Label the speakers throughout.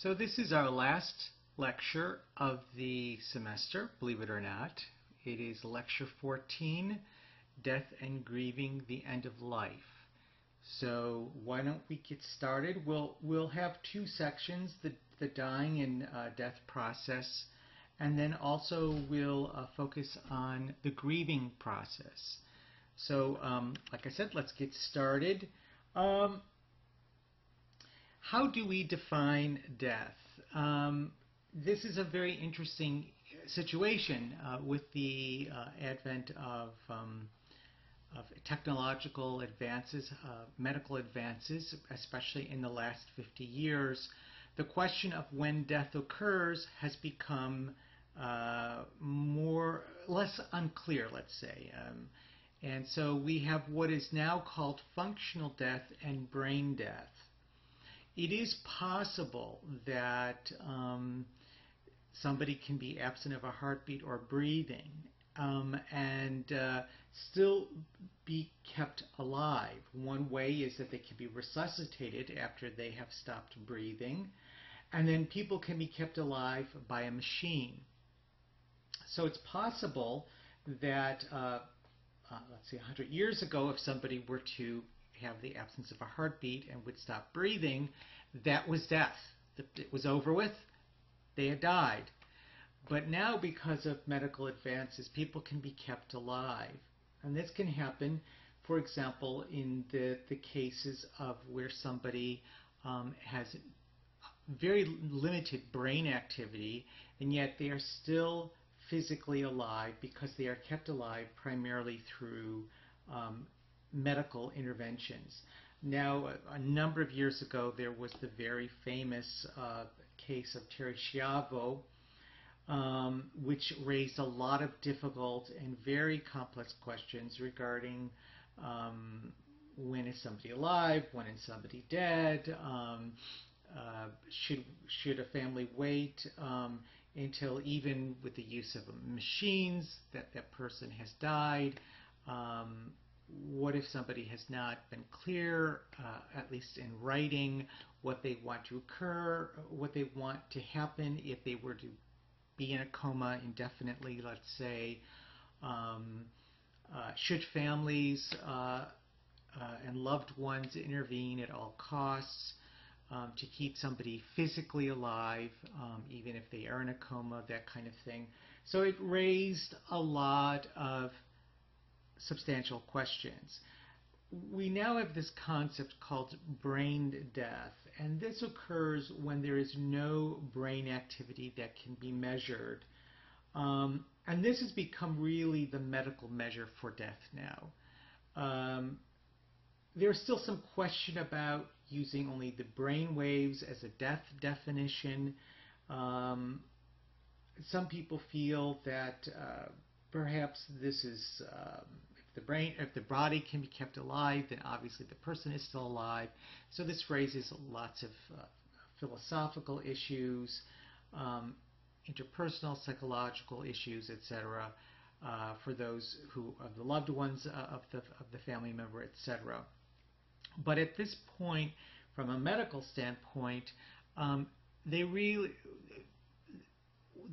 Speaker 1: So this is our last lecture of the semester, believe it or not. It is lecture 14, Death and Grieving the End of Life. So why don't we get started? We'll have two sections, the dying and death process, and then also we'll focus on the grieving process. So like I said, let's get started. How do we define death? This is a very interesting situation with the advent of technological advances, medical advances, especially in the last 50 years. The question of when death occurs has become less unclear, let's say. And so we have what is now called functional death and brain death. It is possible that somebody can be absent of a heartbeat or breathing and still be kept alive. One way is that they can be resuscitated after they have stopped breathing, and then people can be kept alive by a machine. So it's possible that, let's see, 100 years ago, if somebody were to have the absence of a heartbeat and would stop breathing, that was death. It was over with. They had died. But now, because of medical advances, people can be kept alive. And this can happen, for example, in the cases of where somebody has very limited brain activity, and yet they are still physically alive because they are kept alive primarily through medical interventions. Now, a number of years ago, there was the very famous case of Terri Schiavo, which raised a lot of difficult and very complex questions regarding when is somebody alive, when is somebody dead, should a family wait until, even with the use of machines, that person has died. What if somebody has not been clear, at least in writing, what they want to occur, what they want to happen if they were to be in a coma indefinitely, let's say. Should families and loved ones intervene at all costs to keep somebody physically alive, even if they are in a coma, that kind of thing. So it raised a lot of substantial questions. We now have this concept called brain death, and this occurs when there is no brain activity that can be measured. And this has become really the medical measure for death now. There's still some question about using only the brain waves as a death definition. Some people feel that perhaps this is if the body can be kept alive, then obviously the person is still alive. So this raises lots of philosophical issues, interpersonal, psychological issues, etc., for those who of the loved ones of the family member, etc. But at this point, from a medical standpoint,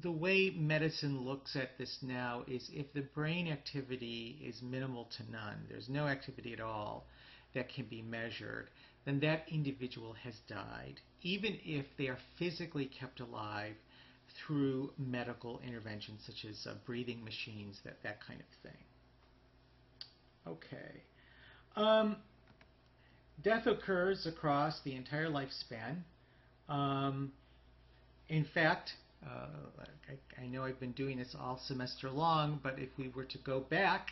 Speaker 1: the way medicine looks at this now is if the brain activity is minimal to none, there's no activity at all that can be measured, then that individual has died, even if they are physically kept alive through medical interventions such as breathing machines, that kind of thing. Okay. Death occurs across the entire lifespan. In fact, I know I've been doing this all semester long, but if we were to go back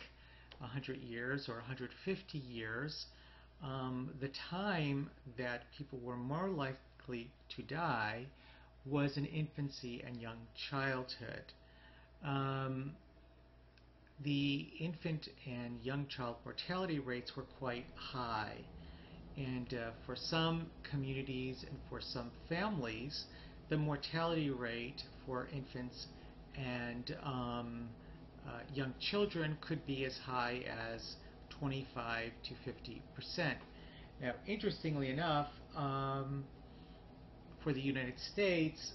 Speaker 1: 100 years or 150 years, the time that people were more likely to die was in infancy and young childhood. The infant and young child mortality rates were quite high, and for some communities and for some families, the mortality rate for infants and young children could be as high as 25 to 50%. Now, interestingly enough, for the United States,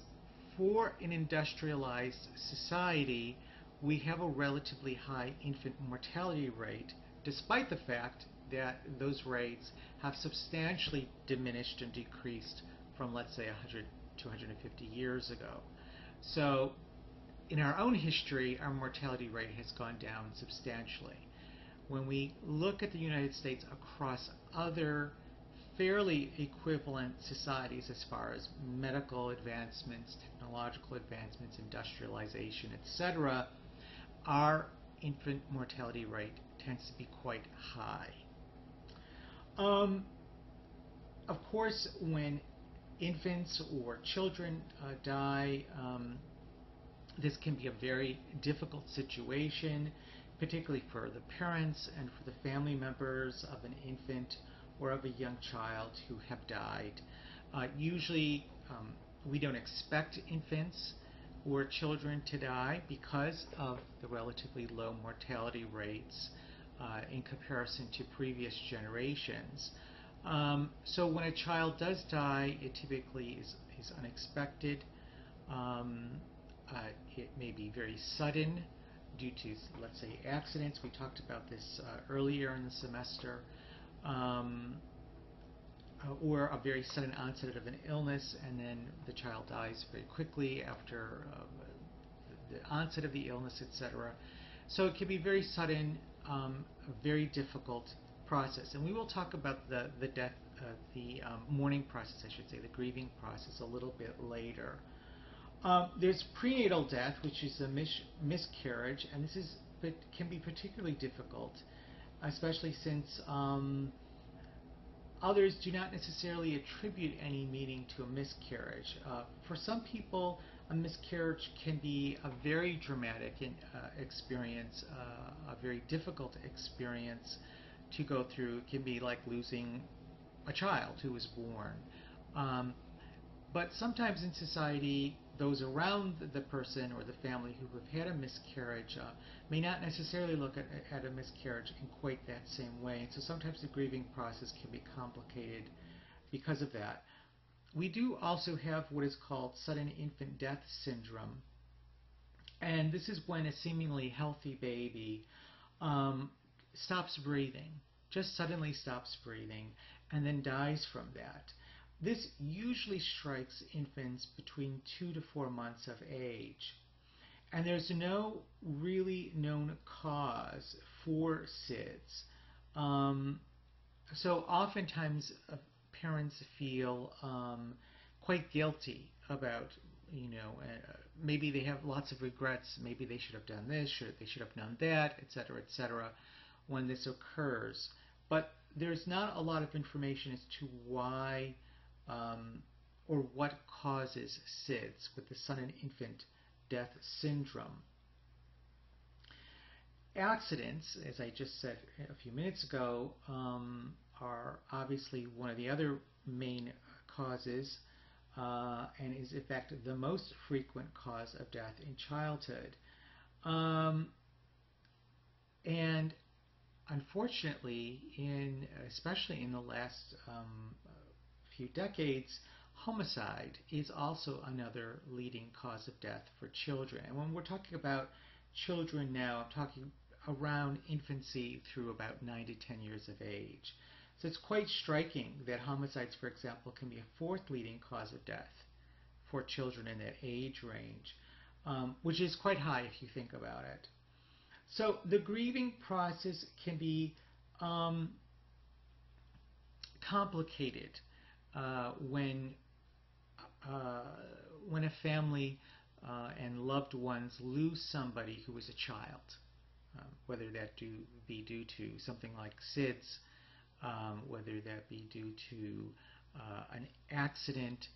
Speaker 1: for an industrialized society, we have a relatively high infant mortality rate, despite the fact that those rates have substantially diminished and decreased from, let's say, 100 to 150 years ago. So in our own history, our mortality rate has gone down substantially. When we look at the United States across other fairly equivalent societies as far as medical advancements, technological advancements, industrialization, etc., our infant mortality rate tends to be quite high. Of course, when infants or children die, this can be a very difficult situation, particularly for the parents and for the family members of an infant or of a young child who have died. Usually, we don't expect infants or children to die because of the relatively low mortality rates in comparison to previous generations. So when a child does die, it typically is unexpected. It may be very sudden due to, let's say, accidents. We talked about this earlier in the semester. Or a very sudden onset of an illness, and then the child dies very quickly after the onset of the illness, etc. So it can be very sudden, a very difficult process. And we will talk about the death, the mourning process, I should say, the grieving process a little bit later. There's prenatal death, which is a miscarriage, and this can be particularly difficult, especially since others do not necessarily attribute any meaning to a miscarriage. For some people, a miscarriage can be a very dramatic experience, a very difficult experience to go through. It can be like losing a child who was born. But sometimes in society, those around the person or the family who have had a miscarriage may not necessarily look at a miscarriage in quite that same way. And so sometimes the grieving process can be complicated because of that. We do also have what is called sudden infant death syndrome. And this is when a seemingly healthy baby stops breathing, just suddenly stops breathing, and then dies from that. This usually strikes infants between 2 to 4 months of age. And there's no really known cause for SIDS. So oftentimes parents feel quite guilty about, maybe they have lots of regrets. Maybe they should have done this, they should have done that, etc., when this occurs. But there's not a lot of information as to why or what causes SIDS with the sudden infant death syndrome. Accidents, as I just said a few minutes ago, are obviously one of the other main causes and is in fact the most frequent cause of death in childhood. And unfortunately, especially in the last few decades, homicide is also another leading cause of death for children. And when we're talking about children now, I'm talking around infancy through about 9 to 10 years of age. So it's quite striking that homicides, for example, can be a fourth leading cause of death for children in that age range, which is quite high if you think about it. So the grieving process can be complicated when a family and loved ones lose somebody who was a child, whether that be due to something like SIDS, whether that be due to an accident,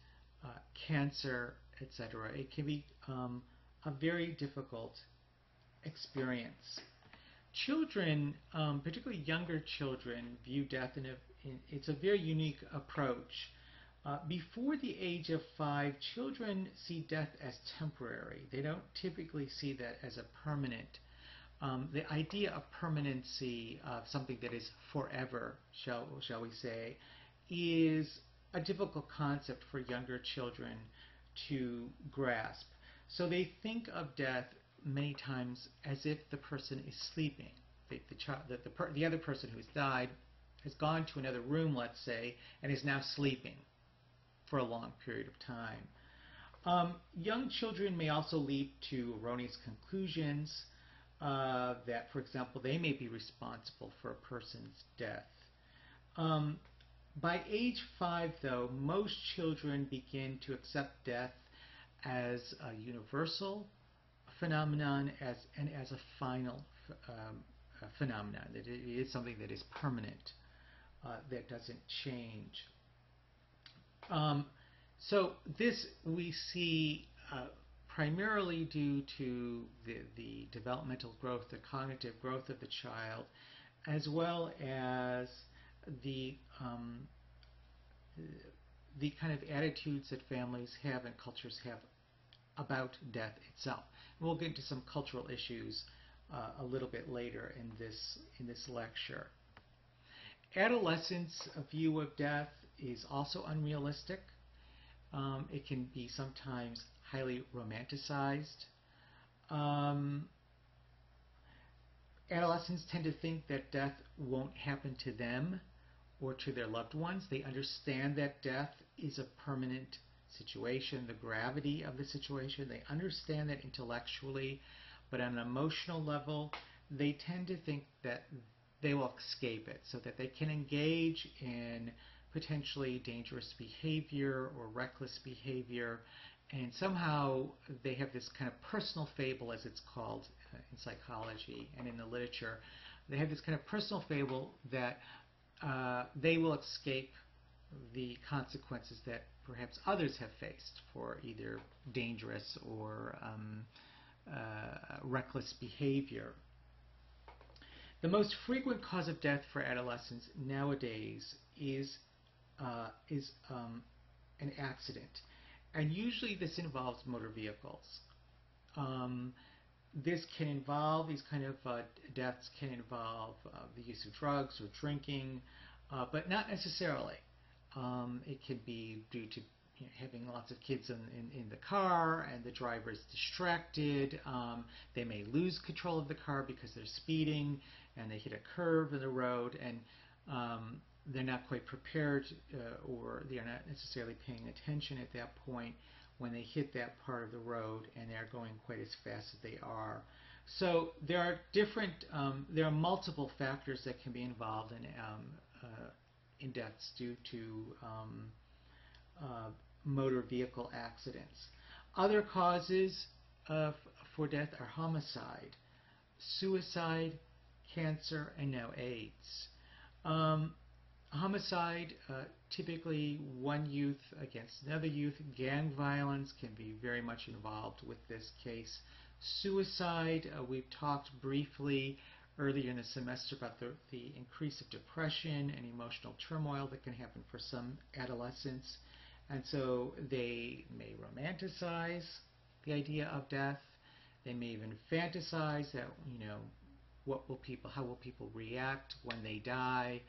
Speaker 1: cancer, etc. It can be a very difficult experience. Children, particularly younger children, view death it's a very unique approach. Before the age of 5, children see death as temporary. They don't typically see that as a permanent. The idea of permanency, of something that is forever, shall we say, is a difficult concept for younger children to grasp. So they think of death many times as if the person is sleeping. The other person who's died has gone to another room, let's say, and is now sleeping for a long period of time. Young children may also lead to erroneous conclusions that, for example, they may be responsible for a person's death. By age 5, though, most children begin to accept death as a universal phenomenon and as a final phenomenon, that it is something that is permanent, that doesn't change. So this we see primarily due to the developmental growth, the cognitive growth of the child, as well as the kind of attitudes that families have and cultures have about death itself. And we'll get into some cultural issues a little bit later in this lecture. Adolescents' view of death is also unrealistic. It can be sometimes highly romanticized. Adolescents tend to think that death won't happen to them or to their loved ones. They understand that death is a permanent situation, the gravity of the situation. They understand that intellectually, but on an emotional level, they tend to think that they will escape it so that they can engage in potentially dangerous behavior or reckless behavior, and somehow they have this kind of personal fable, as it's called in psychology and in the literature. They have this kind of personal fable that they will escape the consequences that perhaps others have faced for either dangerous or reckless behavior. The most frequent cause of death for adolescents nowadays is an accident, and usually this involves motor vehicles. These kind of deaths can involve the use of drugs or drinking, but not necessarily. It can be due to having lots of kids in the car and the driver is distracted. They may lose control of the car because they're speeding and they hit a curve in the road, and they're not quite prepared or they're not necessarily paying attention at that point when they hit that part of the road and they're going quite as fast as they are. So there are multiple factors that can be involved in deaths due to motor vehicle accidents. Other causes for death are homicide, suicide, cancer, and now AIDS. Homicide, typically one youth against another youth. Gang violence can be very much involved with this case. Suicide, we've talked briefly earlier in the semester about the increase of depression and emotional turmoil that can happen for some adolescents. And so they may romanticize the idea of death. They may even fantasize that, how will people react when they die?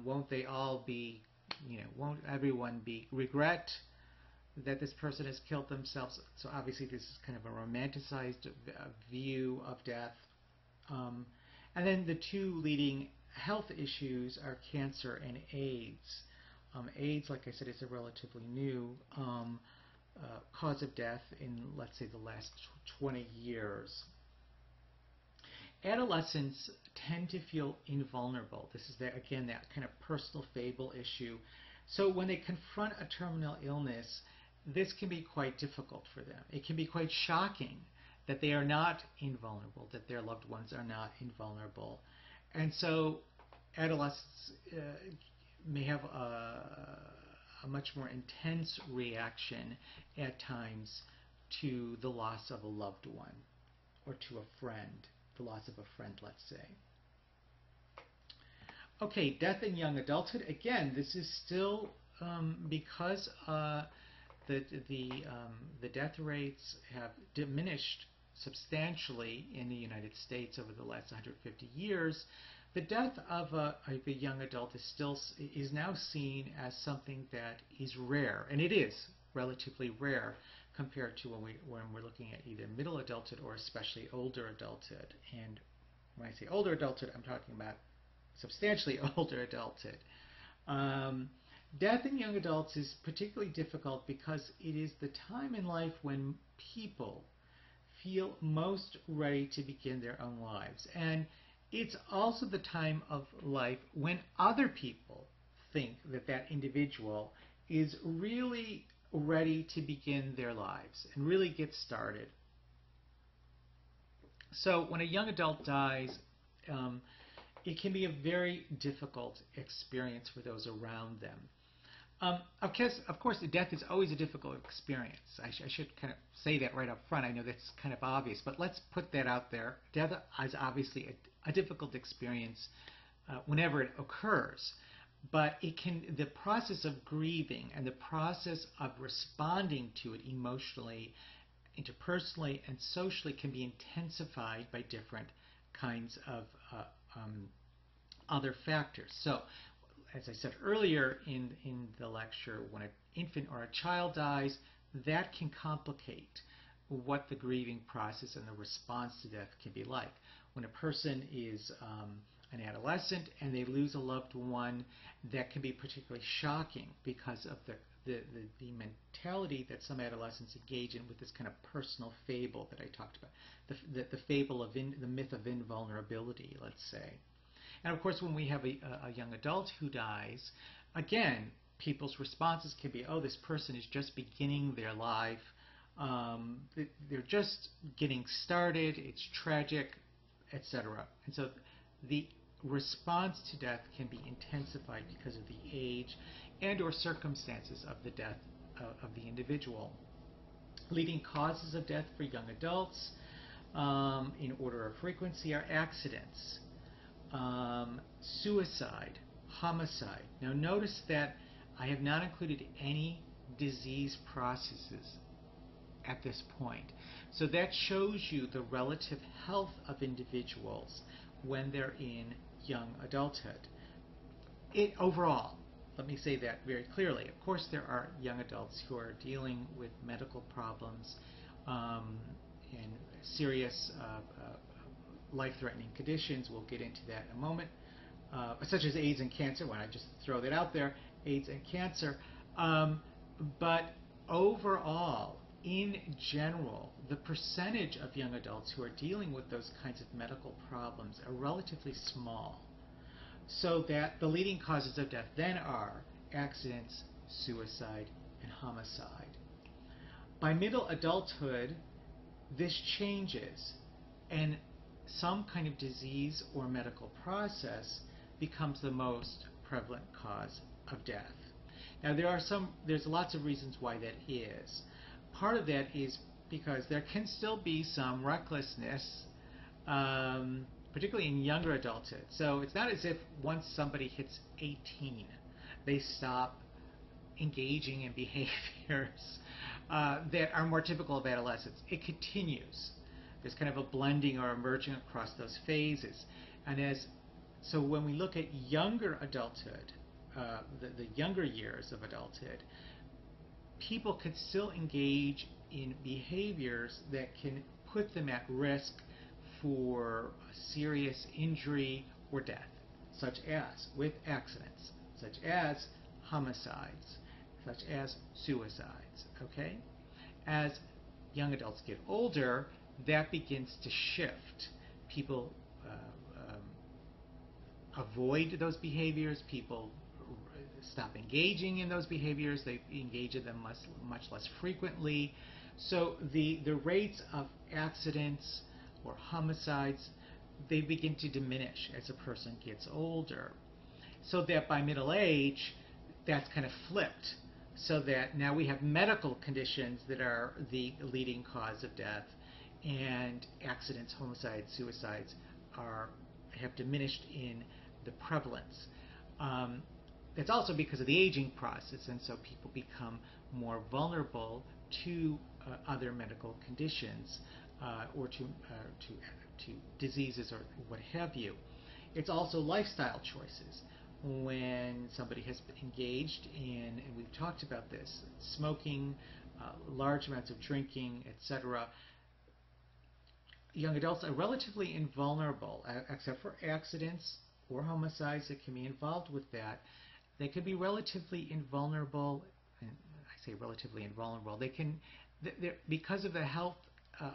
Speaker 1: Won't everyone regret that this person has killed themselves? So obviously this is kind of a romanticized view of death. And then the two leading health issues are cancer and AIDS. AIDS, like I said, is a relatively new cause of death in, let's say, the last 20 years. Adolescents tend to feel invulnerable. This is, that kind of personal fable issue. So when they confront a terminal illness, this can be quite difficult for them. It can be quite shocking that they are not invulnerable, that their loved ones are not invulnerable. And so adolescents may have a much more intense reaction at times to the loss of a loved one or to a friend, the loss of a friend, let's say. Okay, death in young adulthood. Again, this is still because the death rates have diminished substantially in the United States over the last 150 years. the death of a young adult is now seen as something that is rare, and it is relatively rare compared to when we're looking at either middle adulthood or especially older adulthood. And when I say older adulthood, I'm talking about substantially older adulthood. Death in young adults is particularly difficult because it is the time in life when people feel most ready to begin their own lives. And it's also the time of life when other people think that that individual is really ready to begin their lives and really get started. So when a young adult dies, it can be a very difficult experience for those around them. Of course, death is always a difficult experience. I should kind of say that right up front. I know that's kind of obvious, but let's put that out there. Death is obviously a difficult experience whenever it occurs, but the process of grieving and the process of responding to it emotionally, interpersonally, and socially can be intensified by different kinds of other factors. So, as I said earlier in the lecture, when an infant or a child dies, that can complicate what the grieving process and the response to death can be like. When a person is an adolescent and they lose a loved one, that can be particularly shocking because of the mentality that some adolescents engage in with this kind of personal fable that I talked about, the fable of the myth of invulnerability, let's say. And of course, when we have a young adult who dies, again, people's responses can be, oh, this person is just beginning their life. They're just getting started. It's tragic, etc. And so the response to death can be intensified because of the age and or circumstances of the death of the individual. Leading causes of death for young adults, in order of frequency, are accidents, suicide, homicide. Now notice that I have not included any disease processes at this point. So that shows you the relative health of individuals when they're in young adulthood. Overall, let me say that very clearly. Of course, there are young adults who are dealing with medical problems and serious life-threatening conditions. We'll get into that in a moment, such as AIDS and cancer. Why not just throw that out there, AIDS and cancer. But overall, in general, the percentage of young adults who are dealing with those kinds of medical problems are relatively small. So that the leading causes of death then are accidents, suicide, and homicide. By middle adulthood, this changes, and some kind of disease or medical process becomes the most prevalent cause of death. Now there's lots of reasons why that is. Part of that is because there can still be some recklessness, particularly in younger adulthood. So it's not as if once somebody hits 18, they stop engaging in behaviors that are more typical of adolescence. It continues. There's kind of a blending or emerging across those phases. And so when we look at younger adulthood, the younger years of adulthood, people could still engage in behaviors that can put them at risk for serious injury or death, such as with accidents, such as homicides, such as suicides. Okay? As young adults get older, that begins to shift. People avoid those behaviors. People stop engaging in those behaviors. They engage in them much less frequently. So the rates of accidents or homicides, they begin to diminish as a person gets older. So that by middle age, that's kind of flipped. So that now we have medical conditions that are the leading cause of death, and accidents, homicides, suicides have diminished in the prevalence. That's also because of the aging process, and so people become more vulnerable to other medical conditions or to diseases or what have you. It's also lifestyle choices. When somebody has been engaged in, and we've talked about this, smoking, large amounts of drinking, etc., young adults are relatively invulnerable, except for accidents or homicides that can be involved with that. They can be relatively invulnerable, and I say relatively invulnerable. They can, because of the health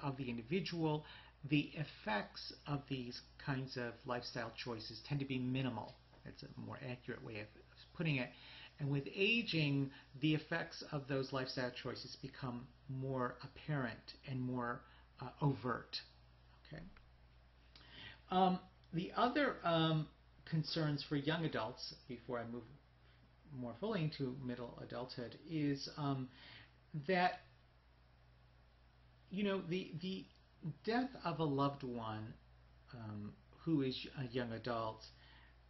Speaker 1: of the individual, the effects of these kinds of lifestyle choices tend to be minimal. That's a more accurate way of putting it. And with aging, the effects of those lifestyle choices become more apparent and more overt. Okay. The other concerns for young adults, before I move more fully into middle adulthood, is that the death of a loved one who is a young adult,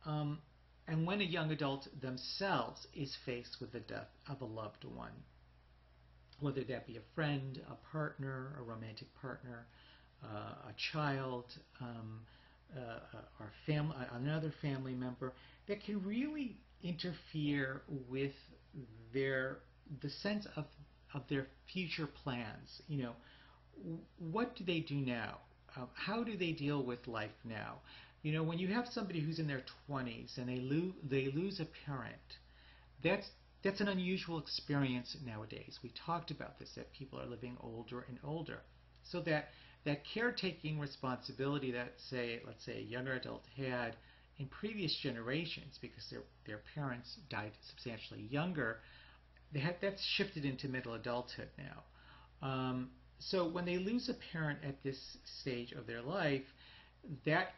Speaker 1: and when a young adult themselves is faced with the death of a loved one, whether that be a friend, a partner, a romantic partner, a child, or another family member, that can really interfere with the sense of their future plans. What do they do now? How do they deal with life now? When you have somebody who's in their 20s and they lose a parent, that's an unusual experience nowadays. We talked about this, that people are living older and older. So that caretaking responsibility that, let's say a younger adult had in previous generations, because their parents died substantially younger, that's shifted into middle adulthood now. So when they lose a parent at this stage of their life, that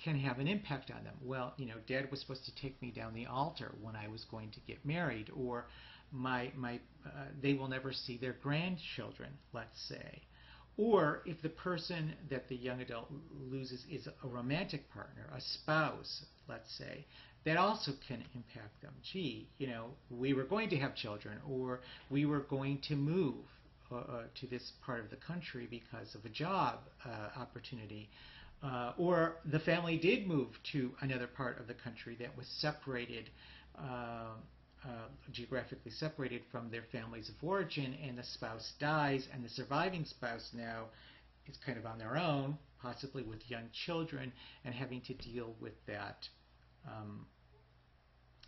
Speaker 1: can have an impact on them. Well, Dad was supposed to take me down the altar when I was going to get married, or they will never see their grandchildren, let's say. Or if the person that the young adult loses is a romantic partner, a spouse, let's say, that also can impact them. Gee, we were going to have children, or we were going to move to this part of the country because of a job opportunity. Or the family did move to another part of the country that was separated, geographically separated from their families of origin, and the spouse dies, and the surviving spouse now is kind of on their own, possibly with young children, and having to deal with that,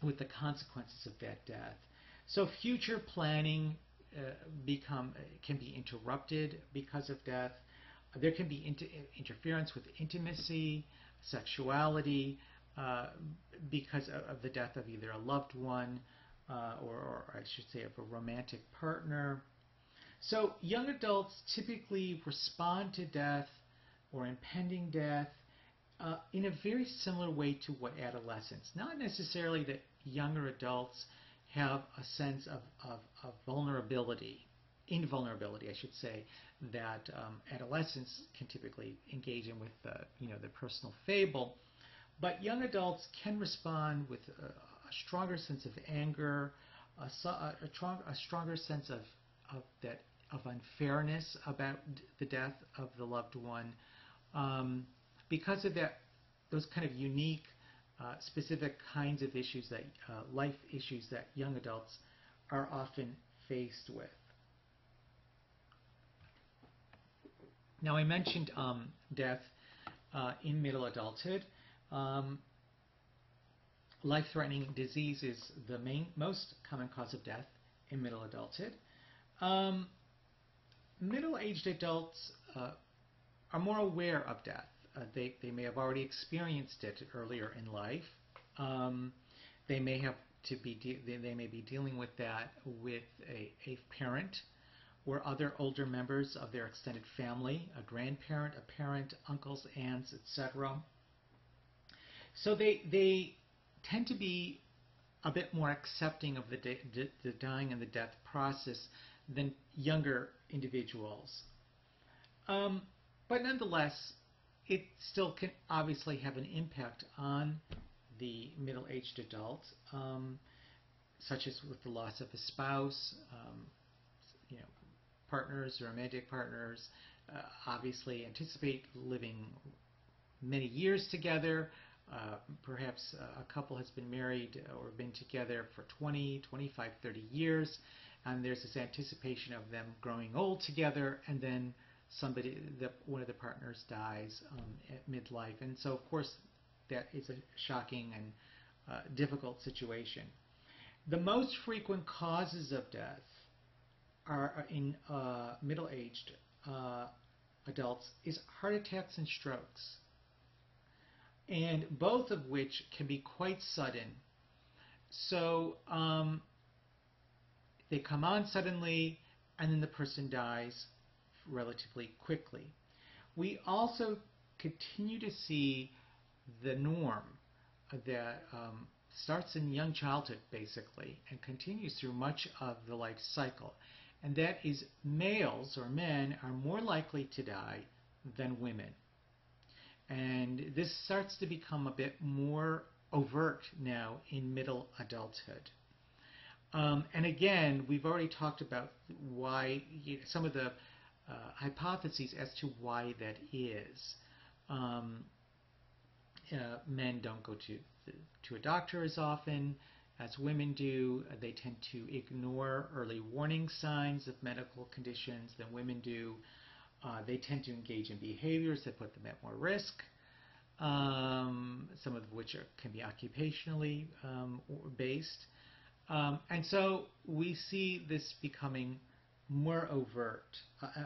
Speaker 1: with the consequences of that death. So future planning can be interrupted because of death. There can be interference with intimacy, sexuality, because of the death of either a loved one or I should say of a romantic partner. So young adults typically respond to death or impending death in a very similar way to what adolescents. Not necessarily that younger adults have a sense of vulnerability, invulnerability, I should say, that adolescents can typically engage in with the personal fable. But young adults can respond with a stronger sense of anger, a stronger sense of unfairness about the death of the loved one, because of those kind of unique, specific kinds of issues, that life issues that young adults are often faced with. Now, I mentioned death in middle adulthood. Life-threatening disease is the most common cause of death in middle adulthood. Middle-aged adults are more aware of death. They may have already experienced it earlier in life. They may be dealing with that with a parent or other older members of their extended family, a grandparent, a parent, uncles, aunts, etc. So they tend to be a bit more accepting of the dying and the death process than younger individuals. But nonetheless, it still can obviously have an impact on the middle-aged adult, such as with the loss of a spouse, partners, romantic partners, obviously anticipate living many years together, Perhaps a couple has been married or been together for 20, 25, 30 years, and there's this anticipation of them growing old together, and then one of the partners dies at midlife. And so, of course, that is a shocking and difficult situation. The most frequent causes of death are in middle-aged adults is heart attacks and strokes, and both of which can be quite sudden. So they come on suddenly, and then the person dies relatively quickly. We also continue to see the norm that starts in young childhood, basically, and continues through much of the life cycle. And that is males or men are more likely to die than women. And this starts to become a bit more overt now in middle adulthood. And again, we've already talked about why, some of the hypotheses as to why that is. Men don't go to a doctor as often as women do. They tend to ignore early warning signs of medical conditions than women do. They tend to engage in behaviors that put them at more risk, some of which can be occupationally based. And so we see this becoming more overt,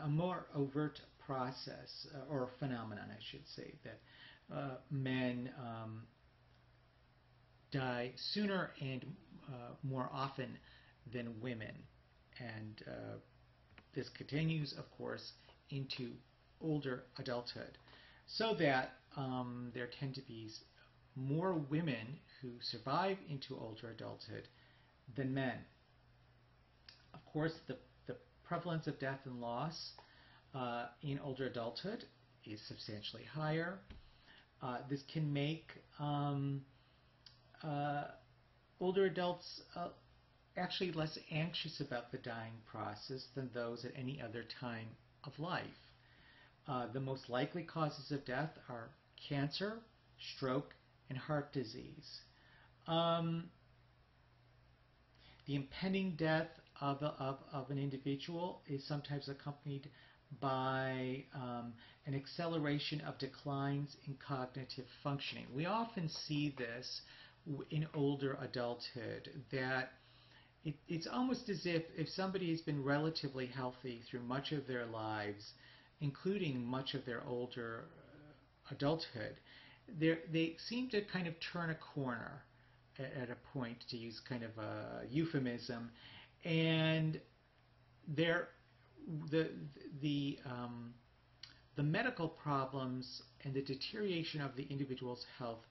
Speaker 1: a more overt process or phenomenon, I should say, that men die sooner and more often than women. And this continues, of course, into older adulthood, so that there tend to be more women who survive into older adulthood than men. Of course, the prevalence of death and loss in older adulthood is substantially higher. This can make older adults actually less anxious about the dying process than those at any other time of life. The most likely causes of death are cancer, stroke, and heart disease. The impending death of an individual is sometimes accompanied by an acceleration of declines in cognitive functioning. We often see this in older adulthood, that it's almost as if somebody has been relatively healthy through much of their lives, including much of their older adulthood, they seem to kind of turn a corner at a point, to use kind of a euphemism, and the medical problems and the deterioration of the individual's health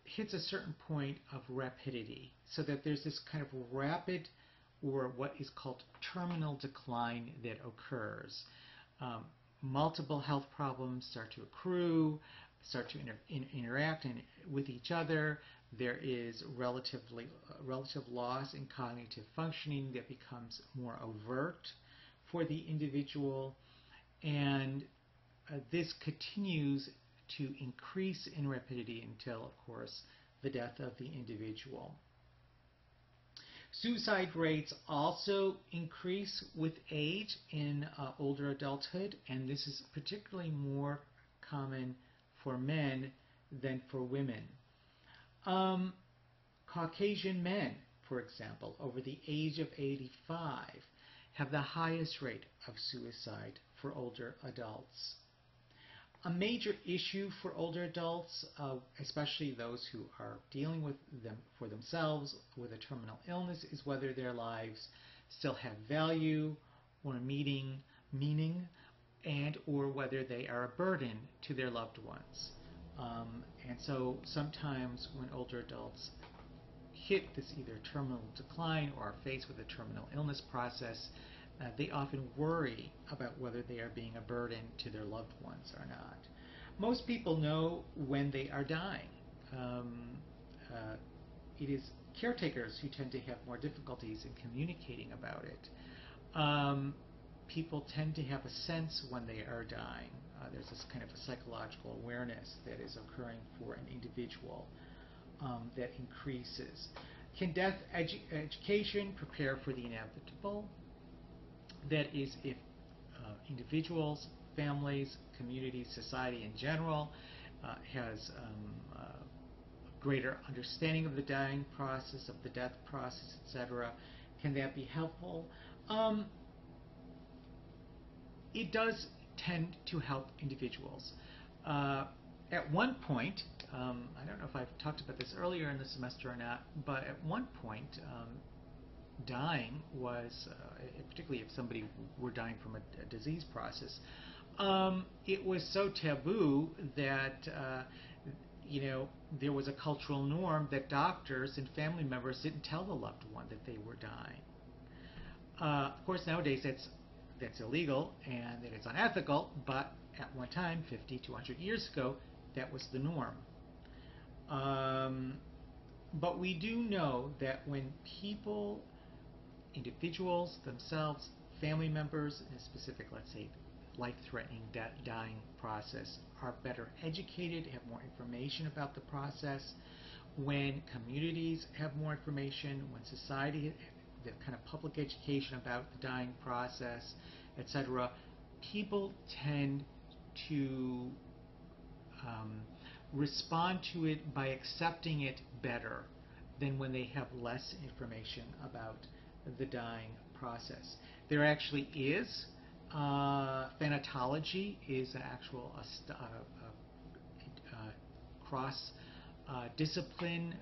Speaker 1: hits a certain point of rapidity, so that there's this kind of rapid, or what is called terminal decline, that occurs. Multiple health problems start to accrue, start to interact with each other. There is relative loss in cognitive functioning that becomes more overt for the individual, and this continues to increase in rapidity until, of course, the death of the individual. Suicide rates also increase with age in older adulthood, and this is particularly more common for men than for women. Caucasian men, for example, over the age of 85, have the highest rate of suicide for older adults. A major issue for older adults, especially those who are dealing with them for themselves with a terminal illness, is whether their lives still have value or meaning, and or whether they are a burden to their loved ones. And so sometimes when older adults hit this either terminal decline or are faced with a terminal illness process, they often worry about whether they are being a burden to their loved ones or not. Most people know when they are dying. It is caretakers who tend to have more difficulties in communicating about it. People tend to have a sense when they are dying. there's this kind of a psychological awareness that is occurring for an individual that increases. Can death education prepare for the inevitable? That is, if individuals, families, communities, society in general has greater understanding of the dying process, of the death process, etc. Can that be helpful? It does tend to help individuals. At one point, I don't know if I've talked about this earlier in the semester or not, but at one point, dying was, particularly if somebody were dying from a disease process, it was so taboo that there was a cultural norm that doctors and family members didn't tell the loved one that they were dying. Of course, nowadays that's illegal and that it's unethical, but at one time, 50 to 100 years ago, that was the norm. But we do know that when people, individuals themselves, family members, in a specific, let's say, life-threatening dying process, are better educated, have more information about the process, when communities have more information, when society, the kind of public education about the dying process, etc., people tend to respond to it by accepting it better than when they have less information about the dying process. There actually is thanatology is an actual cross-discipline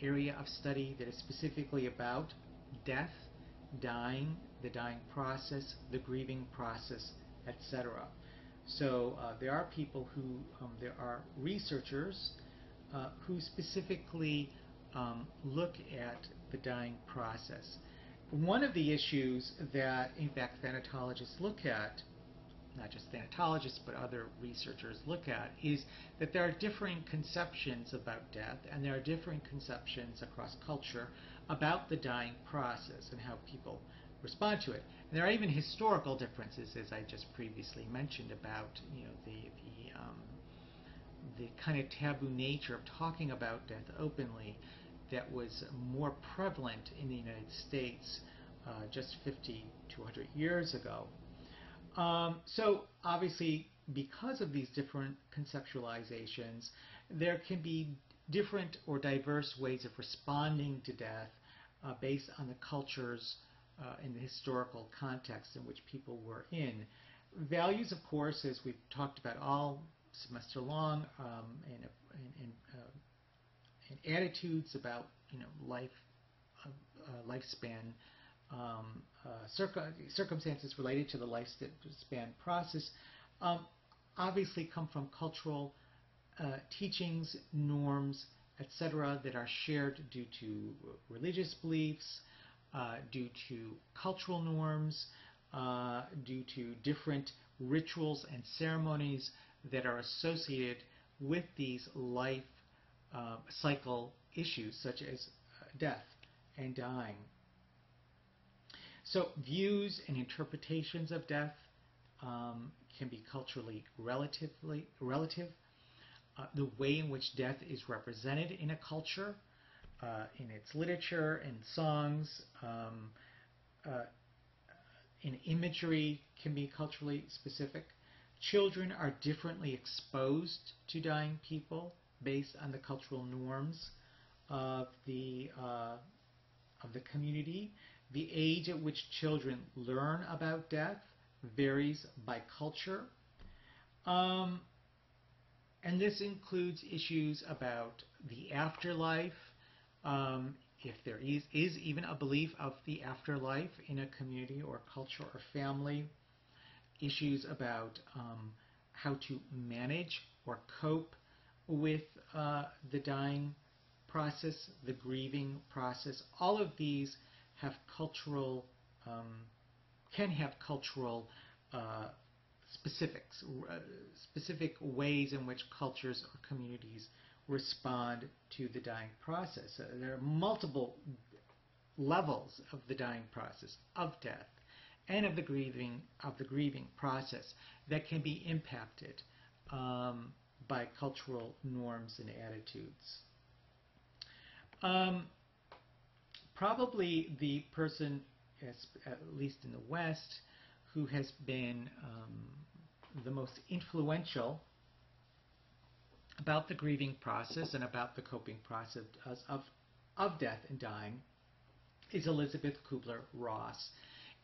Speaker 1: area of study that is specifically about death, dying, the dying process, the grieving process, etc. So there are people who, there are researchers who specifically look at the dying process. One of the issues that, in fact, thanatologists look at, not just thanatologists, but other researchers look at, is that there are differing conceptions about death, and there are differing conceptions across culture about the dying process and how people respond to it. And there are even historical differences, as I just previously mentioned, about the kind of taboo nature of talking about death openly that was more prevalent in the United States just 50 to 100 years ago. So obviously, because of these different conceptualizations, there can be different or diverse ways of responding to death based on the cultures and the historical context in which people were in. Values, of course, as we've talked about all semester long, and attitudes about life, lifespan, circumstances related to the lifespan process, obviously come from cultural teachings, norms, etc., that are shared due to religious beliefs, due to cultural norms, due to different rituals and ceremonies that are associated with these life cycle issues, such as death and dying. So views and interpretations of death can be culturally relative. The way in which death is represented in a culture, in its literature and songs, in imagery, can be culturally specific. Children are differently exposed to dying people based on the cultural norms of the community. The age at which children learn about death varies by culture. And this includes issues about the afterlife, if there is even a belief of the afterlife in a community or culture or family, issues about how to manage or cope with the dying process, the grieving process. All of these have cultural, can have cultural specifics, specific ways in which cultures or communities respond to the dying process. There are multiple levels of the dying process, of death, and of the grieving process that can be impacted by cultural norms and attitudes. Probably the person, at least in the West, who has been the most influential about the grieving process and about the coping process of death and dying is Elizabeth Kubler-Ross.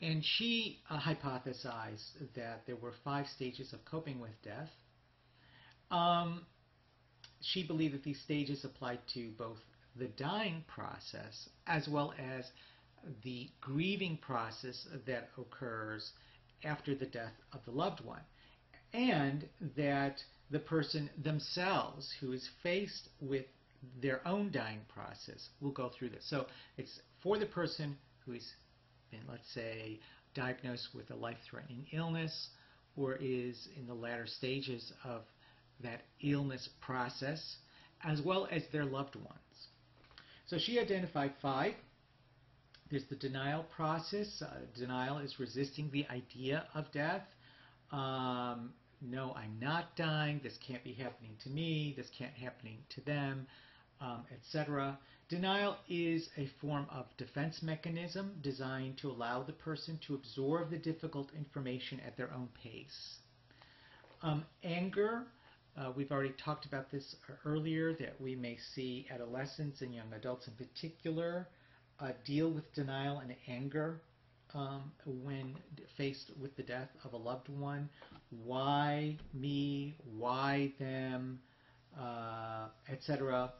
Speaker 1: And she hypothesized that there were 5 stages of coping with death. She believed that these stages applied to both the dying process as well as the grieving process that occurs after the death of the loved one, and that the person themselves who is faced with their own dying process will go through this. So it's for the person who has been, let's say, diagnosed with a life-threatening illness or is in the latter stages of that illness process, as well as their loved ones. So she identified 5. There's the denial process. Denial is resisting the idea of death. No, I'm not dying. This can't be happening to me. This can't happening to them, etc. Denial is a form of defense mechanism designed to allow the person to absorb the difficult information at their own pace. Anger, we've already talked about this earlier, that we may see adolescents and young adults in particular deal with denial and anger when faced with the death of a loved one. Why me? Why them? Etc.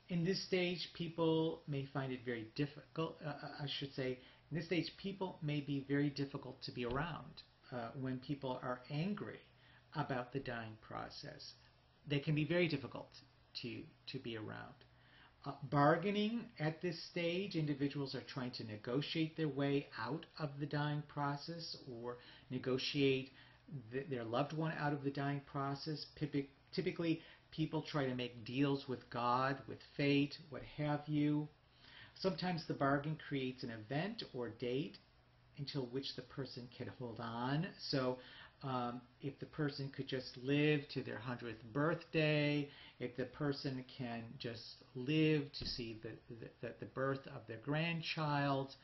Speaker 1: In this stage, people may find it very difficult. In this stage, people may be very difficult to be around when people are angry about the dying process. They can be very difficult to be around. Bargaining at this stage, individuals are trying to negotiate their way out of the dying process or negotiate their loved one out of the dying process. Typically, people try to make deals with God, with fate, what have you. Sometimes the bargain creates an event or date until which the person can hold on. So if the person could just live to their 100th birthday, if the person can just live to see the birth of their grandchild,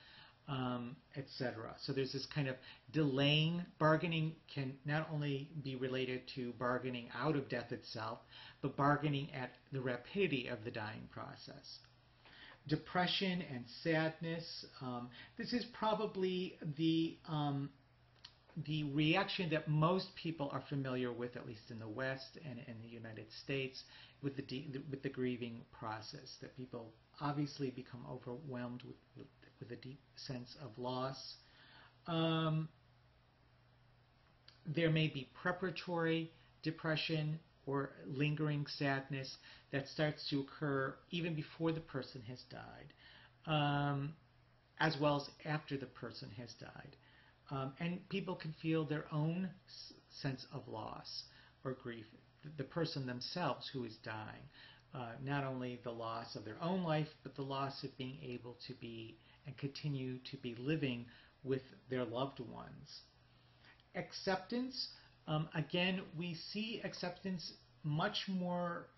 Speaker 1: etc. So there's this kind of delaying. Bargaining can not only be related to bargaining out of death itself, but bargaining at the rapidity of the dying process. Depression and sadness. This is probably the reaction that most people are familiar with, at least in the West and in the United States, with the grieving process. That people obviously become overwhelmed with a deep sense of loss. There may be preparatory depression or lingering sadness that starts to occur even before the person has died, as well as after the person has died. And people can feel their own sense of loss or grief, the person themselves who is dying. Not only the loss of their own life, but the loss of being able to be and continue to be living with their loved ones. Acceptance, again, we see acceptance much more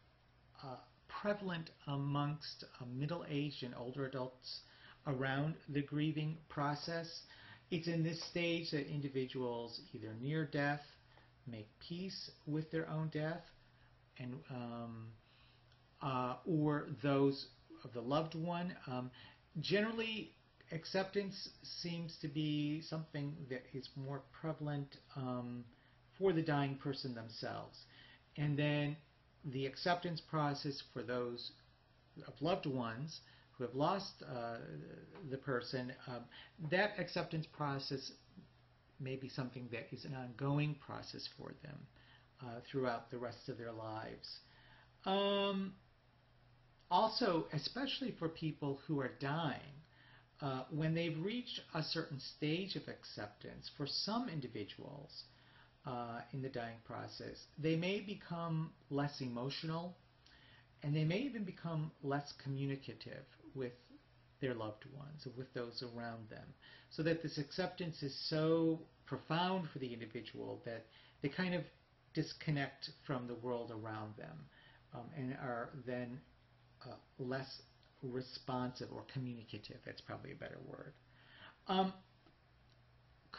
Speaker 1: prevalent amongst middle-aged and older adults around the grieving process. It's in this stage that individuals either near death make peace with their own death, and or those of the loved one. Generally, acceptance seems to be something that is more prevalent for the dying person themselves. And then the acceptance process for those of loved ones who have lost the person, that acceptance process may be something that is an ongoing process for them throughout the rest of their lives. Also, especially for people who are dying, when they've reached a certain stage of acceptance, for some individuals in the dying process, they may become less emotional, and they may even become less communicative with their loved ones, with those around them, so that this acceptance is so profound for the individual that they kind of disconnect from the world around them, and are then less responsive or communicative. That's probably a better word.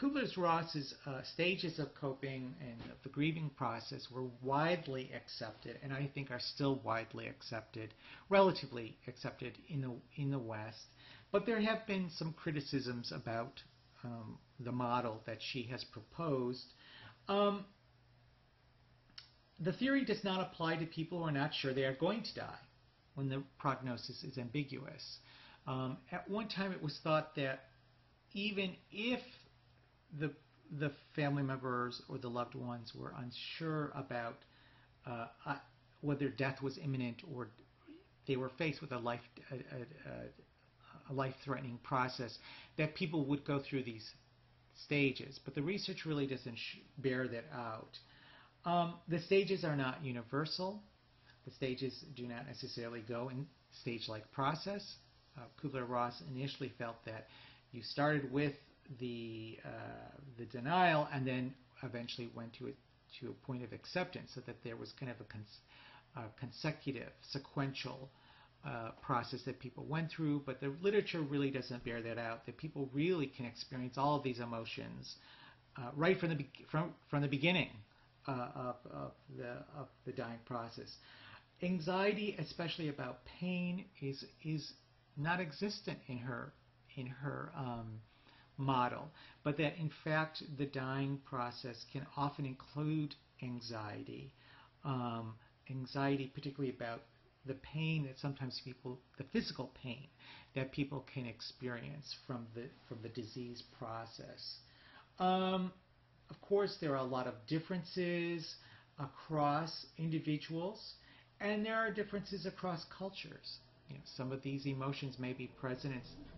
Speaker 1: Kubler-Ross's stages of coping and of the grieving process were widely accepted, and I think are still widely accepted, relatively accepted in the West. But there have been some criticisms about the model that she has proposed. The theory does not apply to people who are not sure they are going to die when the prognosis is ambiguous. At one time, it was thought that even if the family members or the loved ones were unsure about whether death was imminent or they were faced with a life-threatening process, that people would go through these stages. But the research really doesn't bear that out. The stages are not universal. The stages do not necessarily go in stage-like process. Kubler-Ross initially felt that you started with the denial and then eventually went to a point of acceptance, so that there was kind of a consecutive, sequential process that people went through. But the literature really doesn't bear that out, that people really can experience all of these emotions right from the beginning of the dying process. Anxiety, especially about pain, is not existent in her model, but that in fact the dying process can often include anxiety, particularly about the pain that sometimes the physical pain that people can experience from the disease process. Of course, there are a lot of differences across individuals, and there are differences across cultures. Some of these emotions may be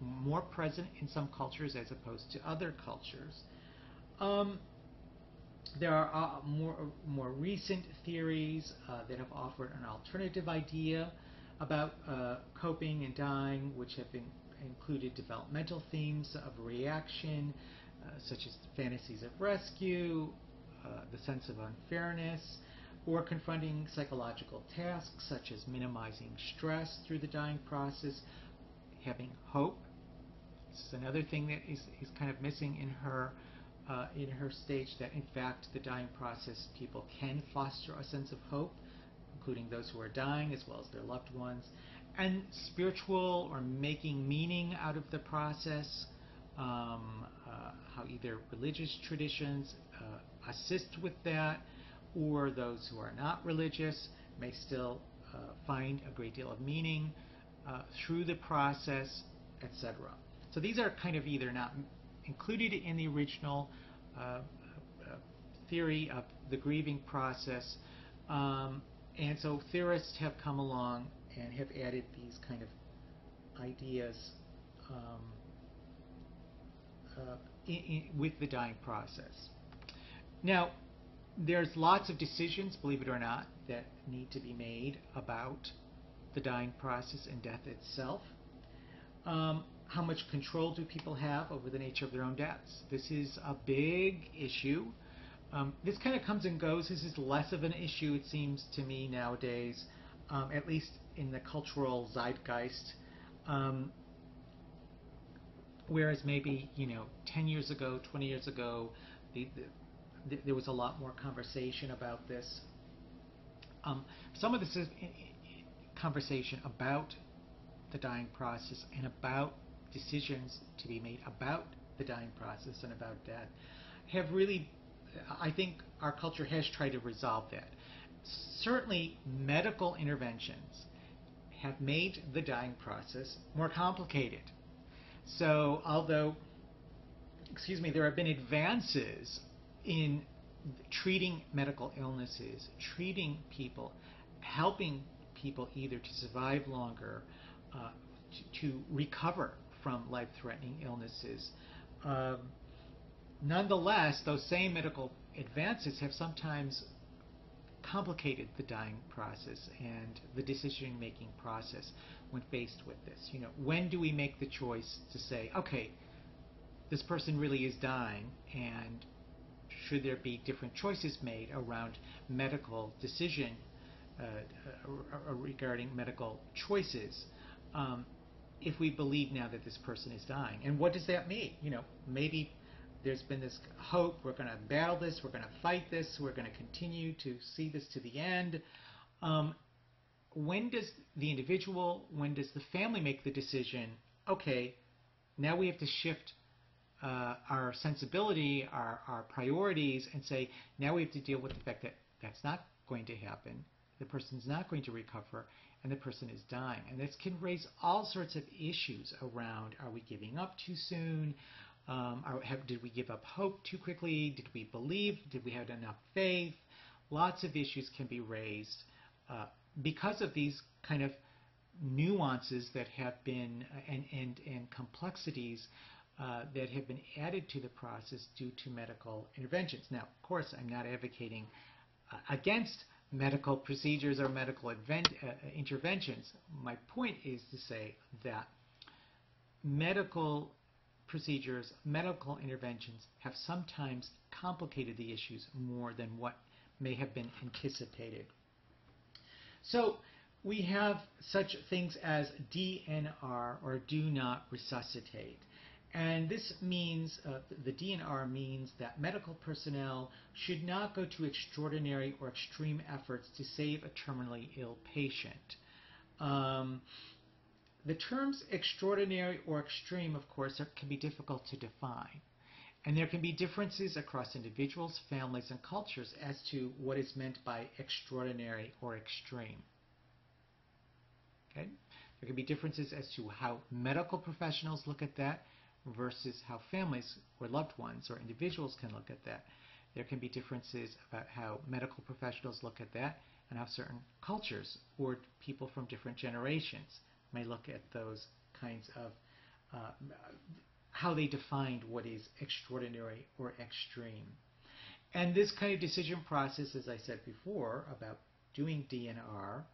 Speaker 1: more present in some cultures as opposed to other cultures. There are more recent theories that have offered an alternative idea about coping and dying, which have included developmental themes of reaction, such as fantasies of rescue, the sense of unfairness, or confronting psychological tasks such as minimizing stress through the dying process, having hope. This is another thing that is kind of missing in her stage, that in fact the dying process, people can foster a sense of hope, including those who are dying as well as their loved ones, and spiritual or making meaning out of the process, how either religious traditions assist with that, or those who are not religious may still find a great deal of meaning through the process, etc. So these are kind of either not included in the original theory of the grieving process, and so theorists have come along and have added these kind of ideas with the dying process. Now, there's lots of decisions, believe it or not, that need to be made about the dying process and death itself. How much control do people have over the nature of their own deaths? This is a big issue. This kind of comes and goes. This is less of an issue, it seems to me, nowadays, at least in the cultural zeitgeist. Whereas maybe 10 years ago, 20 years ago, there was a lot more conversation about this. Some of this is conversation about the dying process and about decisions to be made about the dying process and about death have really, I think our culture has tried to resolve that. Certainly medical interventions have made the dying process more complicated. So although, there have been advances in treating medical illnesses, treating people, helping people either to survive longer, to recover from life-threatening illnesses. Nonetheless, those same medical advances have sometimes complicated the dying process and the decision-making process when faced with this. When do we make the choice to say, okay, this person really is dying, and should there be different choices made around medical decision regarding medical choices if we believe now that this person is dying? And what does that mean? Maybe there's been this hope, we're going to battle this, we're going to fight this, we're going to continue to see this to the end. When does the individual, when does the family make the decision, okay, now we have to shift our sensibility, our priorities, and say, now we have to deal with the fact that that's not going to happen, the person's not going to recover, and the person is dying. And this can raise all sorts of issues around, are we giving up too soon? Did we give up hope too quickly? Did we believe? Did we have enough faith? Lots of issues can be raised because of these kind of nuances that have been and complexities that have been added to the process due to medical interventions. Now, of course, I'm not advocating against medical procedures or medical interventions. My point is to say that medical procedures, medical interventions have sometimes complicated the issues more than what may have been anticipated. So we have such things as DNR, or do not resuscitate. And this means, the DNR means that medical personnel should not go to extraordinary or extreme efforts to save a terminally ill patient. The terms extraordinary or extreme, of course, can be difficult to define. And there can be differences across individuals, families, and cultures as to what is meant by extraordinary or extreme. Okay? There can be differences as to how medical professionals look at that versus how families or loved ones or individuals can look at that. There can be differences about how medical professionals look at that and how certain cultures or people from different generations may look at those kinds of how they defined what is extraordinary or extreme. And this kind of decision process, as I said before, about doing DNR,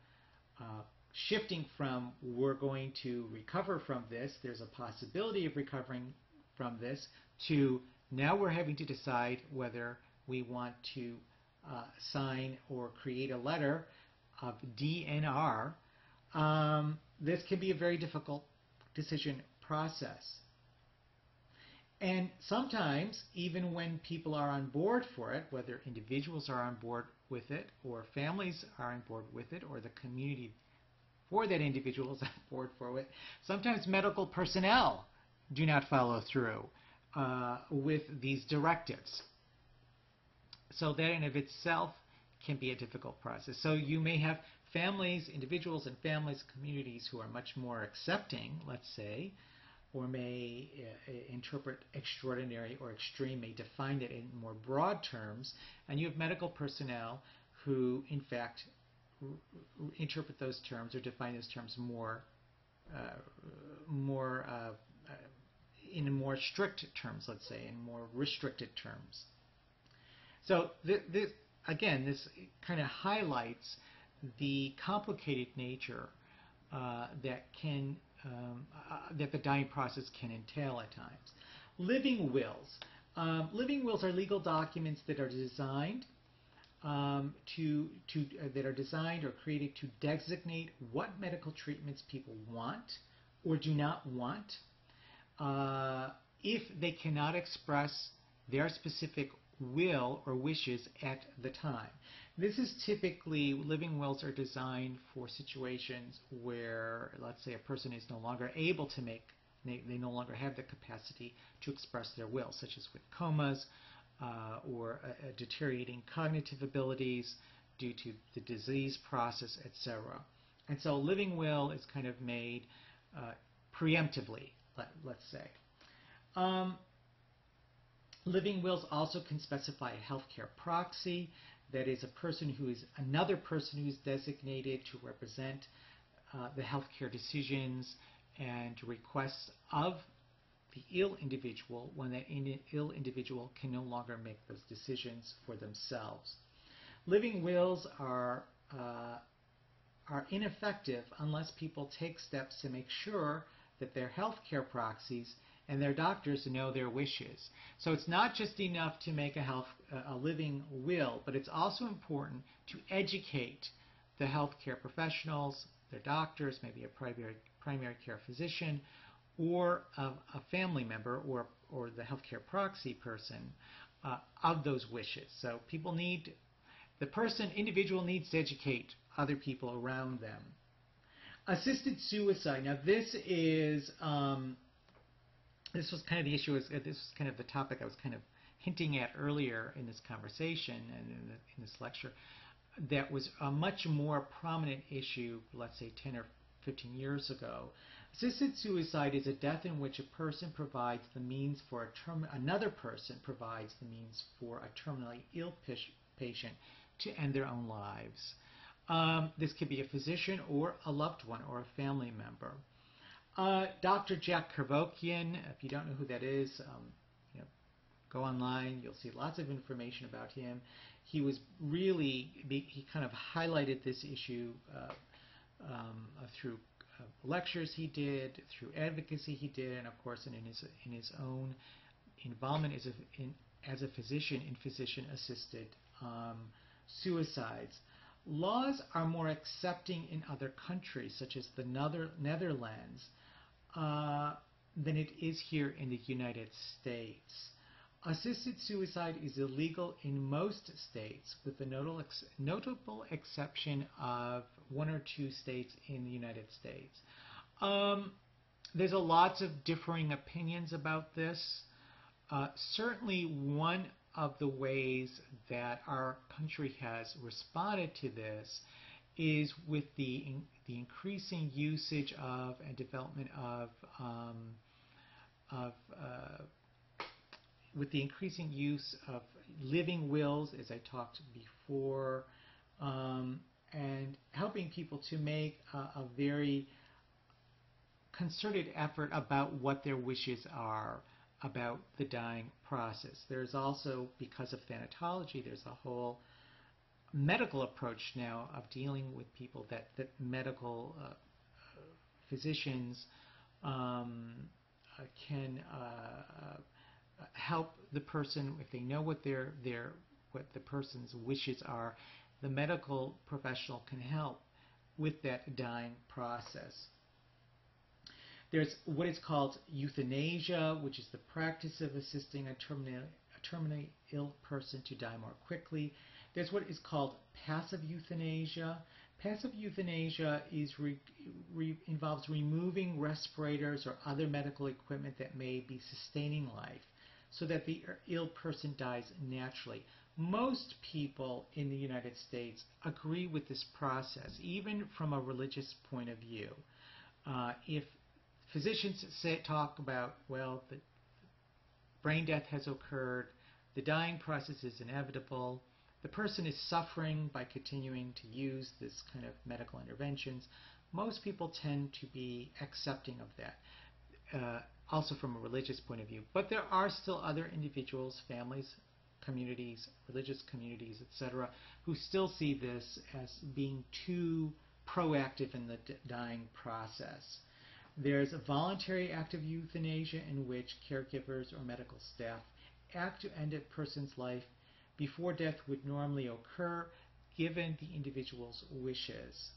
Speaker 1: shifting from we're going to recover from this, there's a possibility of recovering from this, to now we're having to decide whether we want to sign or create a letter of DNR. This can be a very difficult decision process. And sometimes, even when people are on board for it, whether individuals are on board with it, or families are on board with it, or the community for that individual is on board for it, sometimes medical personnel do not follow through with these directives. So that in of itself can be a difficult process. So you may have families, individuals and families, communities who are much more accepting, let's say, or may interpret extraordinary or extreme, may define it in more broad terms, and you have medical personnel who, in fact, interpret those terms or define those terms in more strict terms, let's say, in more restricted terms. So this kind of highlights the complicated nature that the dying process can entail at times. Living wills. Living wills are legal documents that are designed that are designed or created to designate what medical treatments people want or do not want if they cannot express their specific will or wishes at the time. This is typically, living wills are designed for situations where, let's say, a person is no longer able to they no longer have the capacity to express their will, such as with comas or deteriorating cognitive abilities due to the disease process, etc. And so a living will is kind of made preemptively, let's say. Living wills also can specify a healthcare proxy, that is, a person who is another person who is designated to represent the healthcare decisions and requests of the ill individual when that ill individual can no longer make those decisions for themselves. Living wills are ineffective unless people take steps to make sure that their healthcare proxies and their doctors know their wishes. So it's not just enough to make a living will, but it's also important to educate the healthcare professionals, their doctors, maybe a primary care physician, or a family member or the healthcare proxy person of those wishes. So individual needs to educate other people around them. Assisted suicide. Now this was kind of the issue. This was kind of the topic I was kind of hinting at earlier in this conversation and in this lecture. That was a much more prominent issue, let's say 10 or 15 years ago. Assisted suicide is a death in which a person provides the means for another person provides the means for a terminally ill patient to end their own lives. This could be a physician or a loved one or a family member. Dr. Jack Kevorkian, if you don't know who that is, go online. You'll see lots of information about him. He kind of highlighted this issue through lectures he did, through advocacy he did, and of course in his own involvement as a physician in physician-assisted suicides. Laws are more accepting in other countries, such as the Netherlands, than it is here in the United States. Assisted suicide is illegal in most states, with the notable exception of 1 or 2 states in the United States. There's lots of differing opinions about this. Certainly one of the ways that our country has responded to this is with the increasing usage of and development of with the increasing use of living wills, as I talked before, and helping people to make a very concerted effort about what their wishes are about the dying process. There's also, because of thanatology, there's a whole medical approach now of dealing with people that what physicians can help the person if they know what what the person's wishes are. The medical professional can help with that dying process. There's what is called euthanasia, which is the practice of assisting a terminally ill person to die more quickly. There's what is called passive euthanasia. Passive euthanasia involves removing respirators or other medical equipment that may be sustaining life so that the ill person dies naturally. Most people in the United States agree with this process, even from a religious point of view. If physicians talk about, well, the brain death has occurred, the dying process is inevitable, the person is suffering by continuing to use this kind of medical interventions, most people tend to be accepting of that, also from a religious point of view. But there are still other individuals, families, communities, religious communities, etc., who still see this as being too proactive in the dying process. There's a voluntary act of euthanasia in which caregivers or medical staff act to end a person's life before death would normally occur, given the individual's wishes.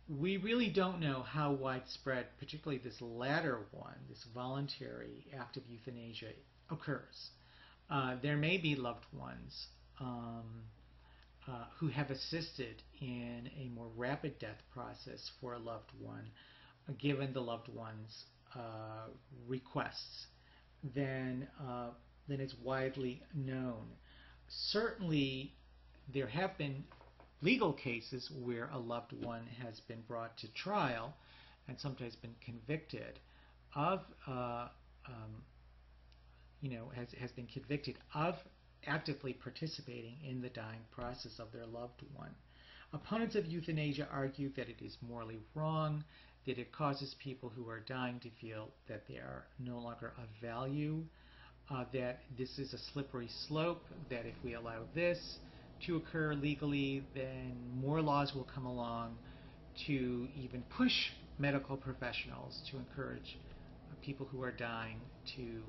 Speaker 1: We really don't know how widespread, particularly this latter one, this voluntary act of euthanasia, occurs. There may be loved ones who have assisted in a more rapid death process for a loved one, given the loved one's requests, than is widely known. Certainly, there have been legal cases where a loved one has been brought to trial and sometimes been convicted of, has been convicted of actively participating in the dying process of their loved one. Opponents of euthanasia argue that it is morally wrong, that it causes people who are dying to feel that they are no longer of value, that this is a slippery slope, that if we allow this to occur legally, then more laws will come along to even push medical professionals to encourage people who are dying to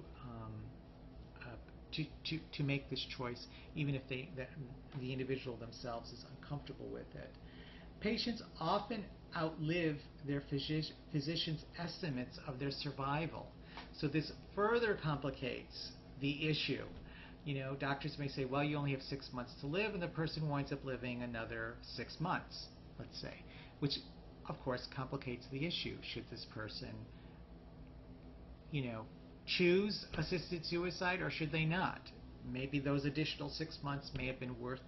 Speaker 1: make this choice, even if the individual themselves is uncomfortable with it. Patients often outlive their physicians' estimates of their survival. So this further complicates the issue. Doctors may say, well, you only have 6 months to live, and the person winds up living another 6 months, let's say, which of course complicates the issue. Should this person, choose assisted suicide, or should they not? Maybe those additional 6 months may have been worth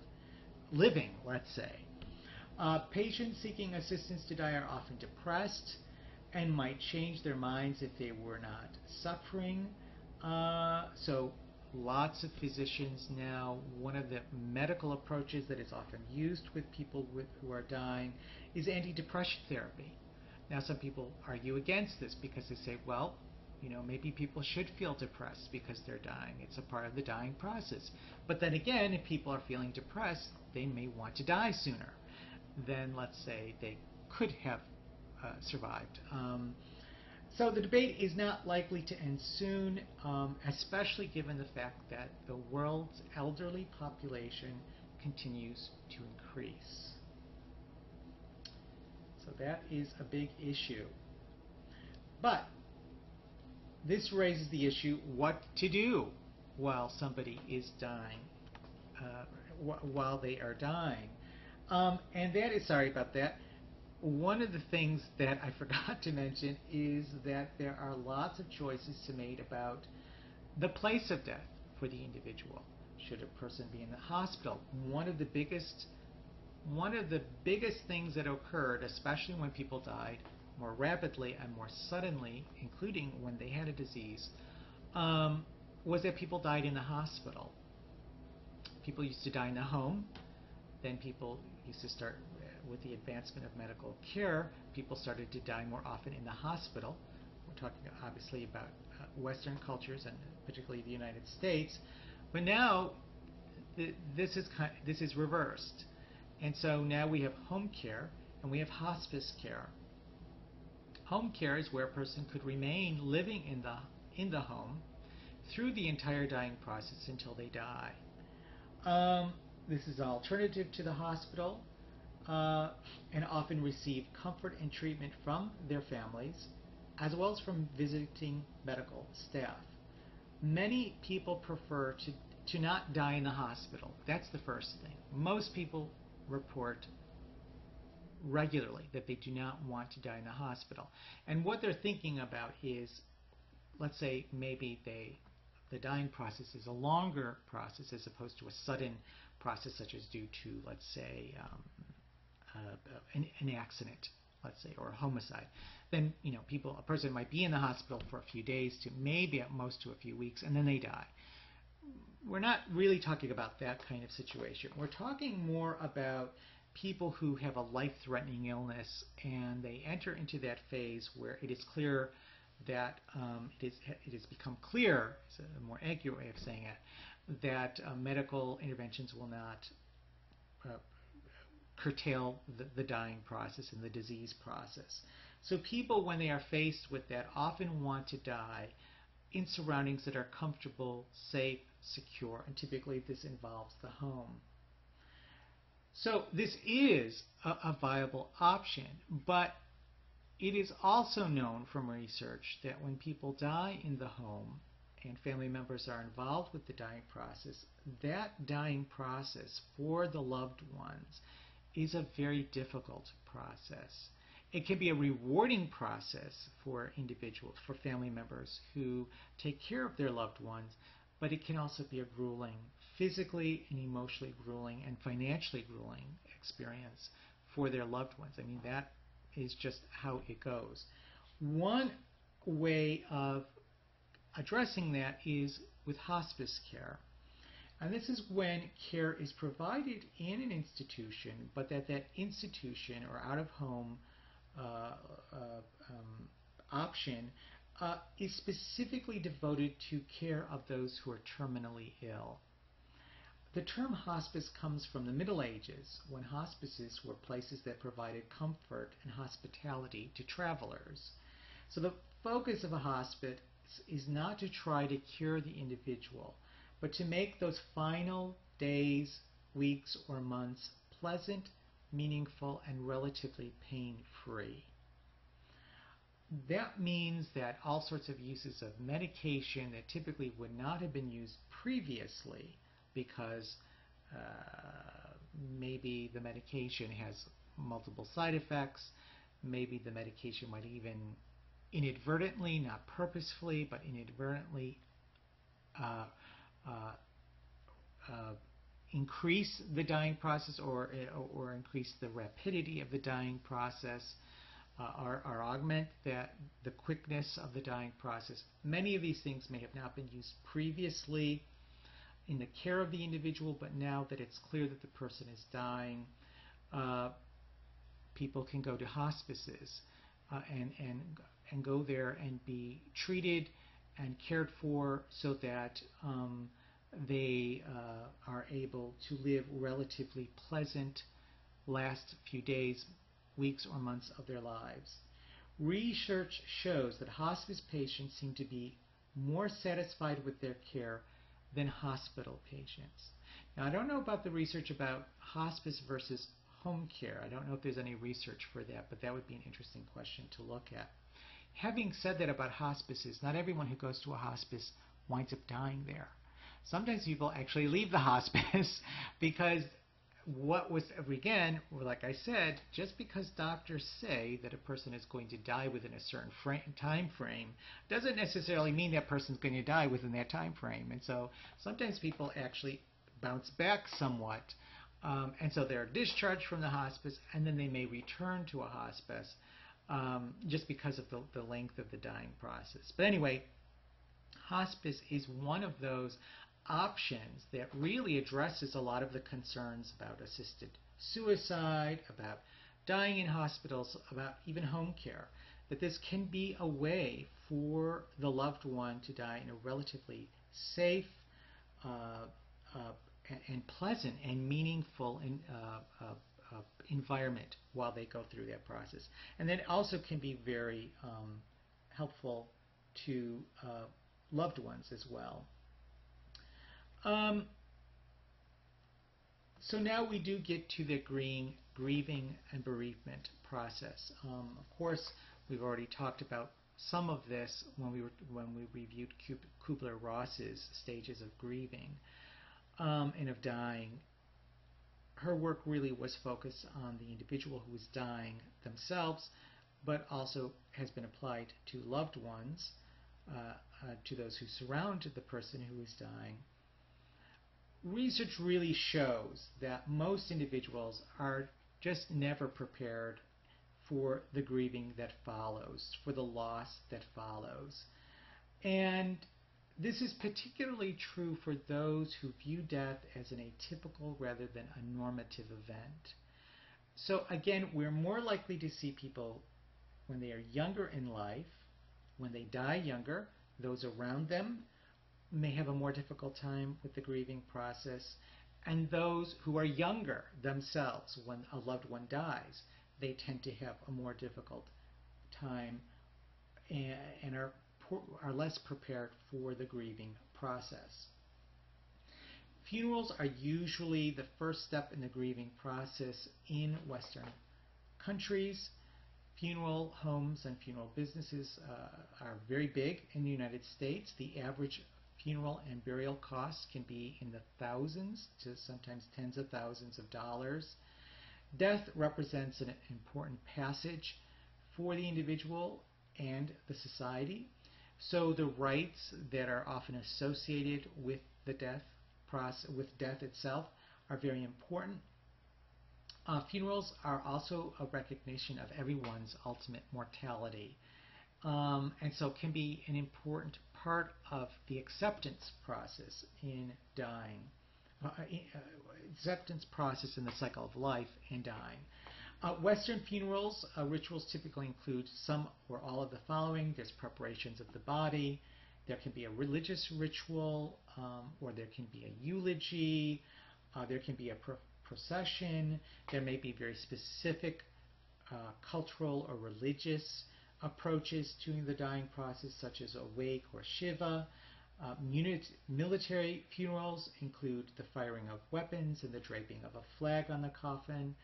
Speaker 1: living, let's say. Patients seeking assistance to die are often depressed and might change their minds if they were not suffering. So lots of physicians now, one of the medical approaches that is often used with people who are dying is antidepressant therapy. Now some people argue against this because they say, well, maybe people should feel depressed because they're dying. It's a part of the dying process. But then again, if people are feeling depressed, they may want to die sooner than, let's say, they could have survived. So the debate is not likely to end soon, especially given the fact that the world's elderly population continues to increase. So that is a big issue. But this raises the issue, what to do while somebody is dying, while they are dying. And that is, sorry about that, one of the things that I forgot to mention is that there are lots of choices to make about the place of death for the individual. Should a person be in the hospital? One of the biggest things that occurred, especially when people died more rapidly and more suddenly, including when they had a disease, was that people died in the hospital. People used to die in the home. Then people used to start, with the advancement of medical care, people started to die more often in the hospital. We're talking obviously about Western cultures and particularly the United States. But now this is reversed. And so now we have home care and we have hospice care. Home care is where a person could remain living in the home through the entire dying process until they die. This is an alternative to the hospital, and often receive comfort and treatment from their families, as well as from visiting medical staff. Many people prefer to not die in the hospital. That's the first thing. Most people report regularly that they do not want to die in the hospital. And what they're thinking about is, let's say maybe the dying process is a longer process as opposed to a sudden process such as due to, let's say, an accident, let's say, or a homicide. Then a person might be in the hospital for a few days to maybe at most to a few weeks, and then they die. We're not really talking about that kind of situation. We're talking more about people who have a life-threatening illness and they enter into that phase where it is clear that it has become clear, it's a more accurate way of saying it, that medical interventions will not curtail the dying process and the disease process. So people, when they are faced with that, often want to die in surroundings that are comfortable, safe, secure, and typically this involves the home. So this is a viable option, but it is also known from research that when people die in the home and family members are involved with the dying process, that dying process for the loved ones is a very difficult process. It can be a rewarding process for individuals, for family members who take care of their loved ones, but it can also be a grueling, physically and emotionally grueling and financially grueling experience for their loved ones. I mean, that is just how it goes. One way of addressing that is with hospice care. And this is when care is provided in an institution, but that institution or out-of-home option is specifically devoted to care of those who are terminally ill. The term hospice comes from the Middle Ages, when hospices were places that provided comfort and hospitality to travelers. So the focus of a hospice is not to try to cure the individual, but to make those final days, weeks, or months pleasant, meaningful, and relatively pain-free. That means that all sorts of uses of medication that typically would not have been used previously, because maybe the medication has multiple side effects, maybe the medication might even inadvertently, not purposefully, but inadvertently increase the dying process or increase the rapidity of the dying process, or augment the quickness of the dying process. Many of these things may have not been used previously in the care of the individual, but now that it's clear that the person is dying, people can go to hospices and go there and be treated and cared for so that they are able to live relatively pleasant last few days, weeks, or months of their lives. Research shows that hospice patients seem to be more satisfied with their care than hospital patients. Now, I don't know about the research about hospice versus home care. I don't know if there's any research for that, but that would be an interesting question to look at. Having said that about hospices, not everyone who goes to a hospice winds up dying there. Sometimes people actually leave the hospice because again, like I said, just because doctors say that a person is going to die within a certain time frame doesn't necessarily mean that person's going to die within that time frame. And so sometimes people actually bounce back somewhat, and so they're discharged from the hospice, and then they may return to a hospice just because of the length of the dying process. But anyway, hospice is one of those options that really addresses a lot of the concerns about assisted suicide, about dying in hospitals, about even home care, that this can be a way for the loved one to die in a relatively safe and pleasant and meaningful environment while they go through that process. And then it also can be very helpful to loved ones as well. So now we do get to the grieving and bereavement process. Of course, we've already talked about some of this when we reviewed Kubler-Ross's stages of grieving and of dying. Her work really was focused on the individual who was dying themselves, but also has been applied to loved ones, to those who surround the person who is dying. Research really shows that most individuals are just never prepared for the grieving that follows, for the loss that follows. And this is particularly true for those who view death as an atypical rather than a normative event. So again, we're more likely to see people when they are younger in life, when they die younger, those around them may have a more difficult time with the grieving process, and those who are younger themselves, when a loved one dies, they tend to have a more difficult time and are less prepared for the grieving process. Funerals are usually the first step in the grieving process in Western countries. Funeral homes and funeral businesses are very big in the United States. The average funeral and burial costs can be in the thousands to sometimes tens of thousands of dollars. Death represents an important passage for the individual and the society. So the rites that are often associated with the death process, with death itself, are very important. Funerals are also a recognition of everyone's ultimate mortality, and so can be an important part of the acceptance process in dying, acceptance process in the cycle of life and dying. Western funerals rituals typically include some or all of the following. There's preparations of the body. There can be a religious ritual, or there can be a eulogy. There can be a procession. There may be very specific cultural or religious approaches to the dying process, such as a wake or shiva. Military funerals include the firing of weapons and the draping of a flag on the coffin.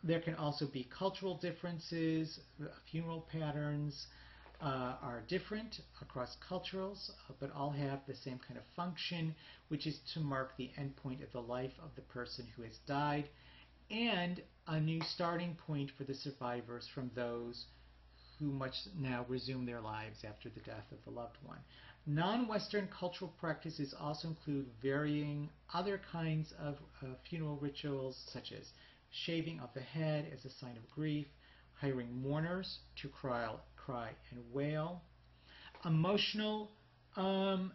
Speaker 1: There can also be cultural differences. Funeral patterns are different across cultures, but all have the same kind of function, which is to mark the end point of the life of the person who has died and a new starting point for the survivors from those who must now resume their lives after the death of the loved one. Non-Western cultural practices also include varying other kinds of funeral rituals, such as shaving of the head as a sign of grief, hiring mourners to cry and wail. Emotional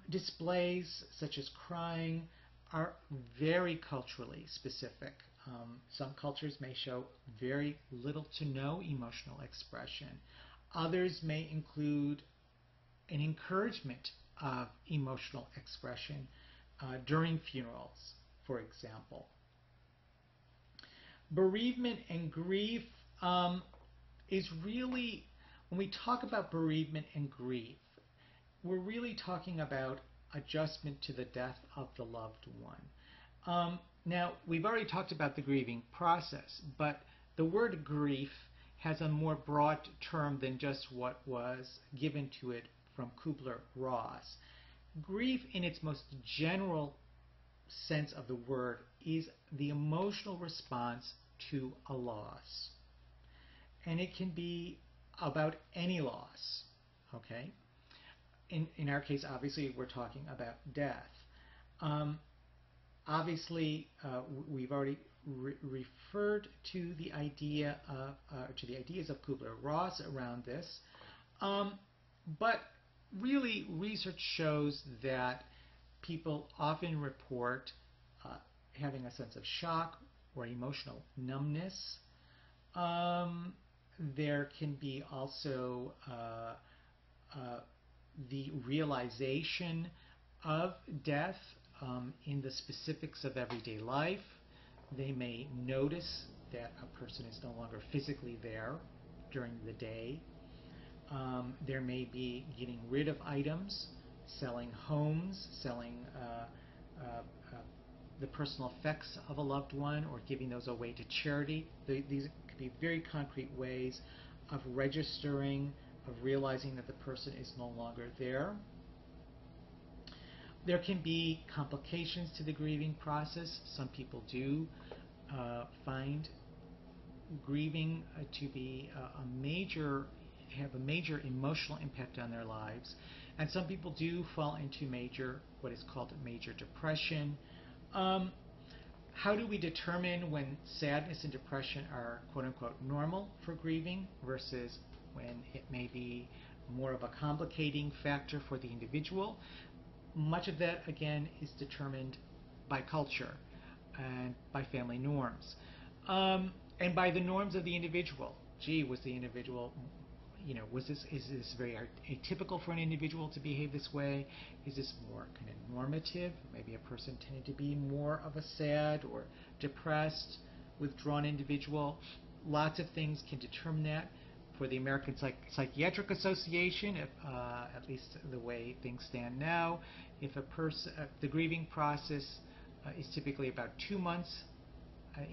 Speaker 1: displays, such as crying, are very culturally specific. Some cultures may show very little to no emotional expression. Others may include an encouragement of emotional expression during funerals, for example. Bereavement and grief is really, when we talk about bereavement and grief, we're really talking about adjustment to the death of the loved one. Now, we've already talked about the grieving process, but the word grief has a more broad term than just what was given to it from Kubler-Ross. Grief, in its most general sense of the word, is the emotional response to a loss. And it can be about any loss, okay? In our case, obviously, we're talking about death. Obviously, we've already referred to the idea of to the ideas of Kubler-Ross around this, but really, research shows that people often report having a sense of shock or emotional numbness. There can be also the realization of death in the specifics of everyday life. They may notice that a person is no longer physically there during the day. There may be getting rid of items, selling homes, selling the personal effects of a loved one, or giving those away to charity. These could be very concrete ways of registering, of realizing that the person is no longer there. There can be complications to the grieving process. Some people do find grieving to be have a major emotional impact on their lives, and some people do fall into what is called major depression. How do we determine when sadness and depression are quote-unquote normal for grieving versus when it may be more of a complicating factor for the individual? Much of that, again, is determined by culture and by family norms, and by the norms of the individual. Gee, was the individual, is this very atypical for an individual to behave this way? Is this more kind of normative? Maybe a person tended to be more of a sad or depressed, withdrawn individual. Lots of things can determine that. For the American Psychiatric Association, at least the way things stand now, if the grieving process is typically about 2 months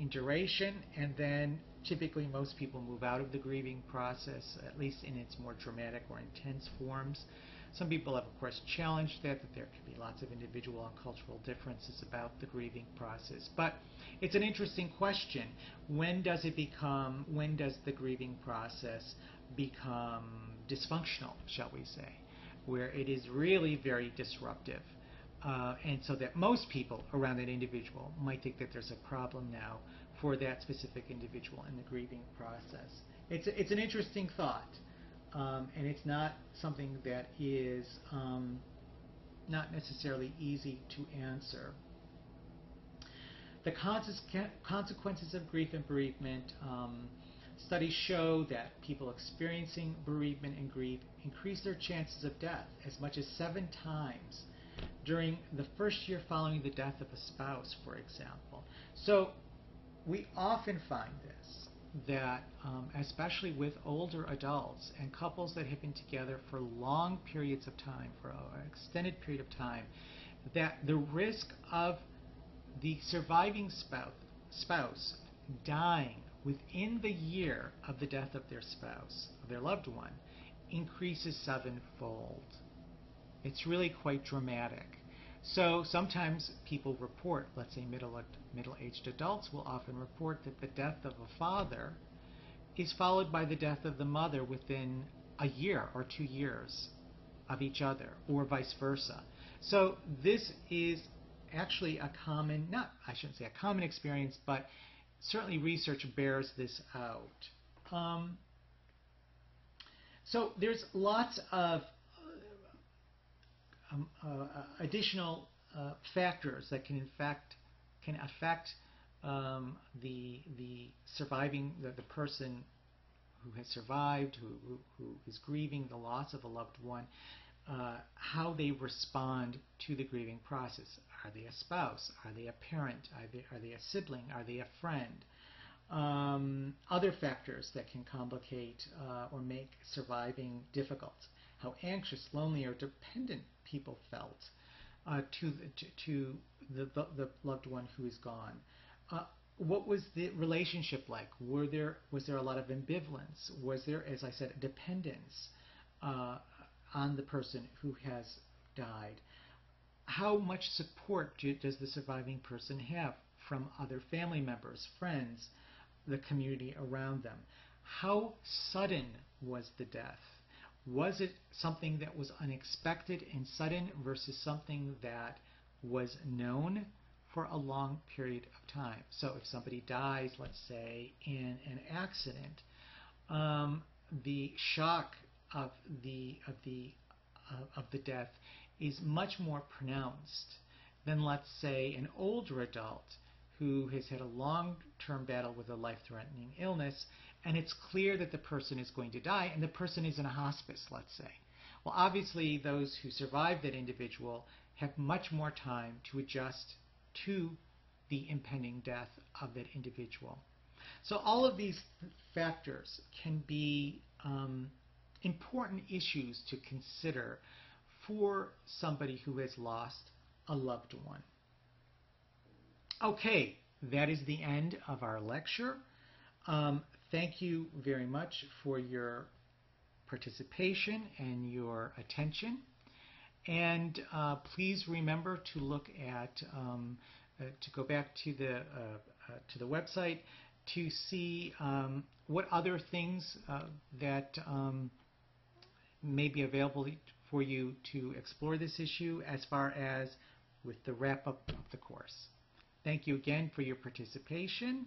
Speaker 1: in duration, and then typically most people move out of the grieving process, at least in its more dramatic or intense forms. Some people have, of course, challenged that there could be lots of individual and cultural differences about the grieving process. But it's an interesting question. When does the grieving process become dysfunctional, shall we say, where it is really very disruptive? And so that most people around that individual might think that there's a problem now for that specific individual in the grieving process. It's an interesting thought, and it's not something that is not necessarily easy to answer. The consequences of grief and bereavement. Studies show that people experiencing bereavement and grief increase their chances of death as much as 7 times during the first year following the death of a spouse, for example. So we often find this, that especially with older adults and couples that have been together for long periods of time, for an extended period of time, that the risk of the surviving spouse dying within the year of the death of their spouse, of their loved one, increases 7-fold. It's really quite dramatic. So sometimes people report, let's say middle-aged adults will often report that the death of a father is followed by the death of the mother within a year or 2 years of each other, or vice versa. So this is actually a common, I shouldn't say a common experience, but certainly research bears this out. So there's lots of additional factors that can affect the surviving, the person who has survived, who is grieving the loss of a loved one, how they respond to the grieving process. Are they a spouse? Are they a parent? Are they a sibling? Are they a friend? Other factors that can complicate or make surviving difficult. How anxious, lonely, or dependent people felt to the loved one who is gone. What was the relationship like? Was there a lot of ambivalence? Was there, as I said, dependence on the person who has died? How much support does the surviving person have from other family members, friends, the community around them? How sudden was the death? Was it something that was unexpected and sudden versus something that was known for a long period of time? So if somebody dies, let's say, in an accident, the shock of the death is much more pronounced than, let's say, an older adult who has had a long-term battle with a life-threatening illness, and it's clear that the person is going to die, and the person is in a hospice, let's say. Well, obviously, those who survive that individual have much more time to adjust to the impending death of that individual. So all of these factors can be important issues to consider for somebody who has lost a loved one. Okay, that is the end of our lecture. Thank you very much for your participation and your attention. And please remember to look at, to go back to the website to see what other things that may be available for you to explore this issue as far as with the wrap-up of the course. Thank you again for your participation.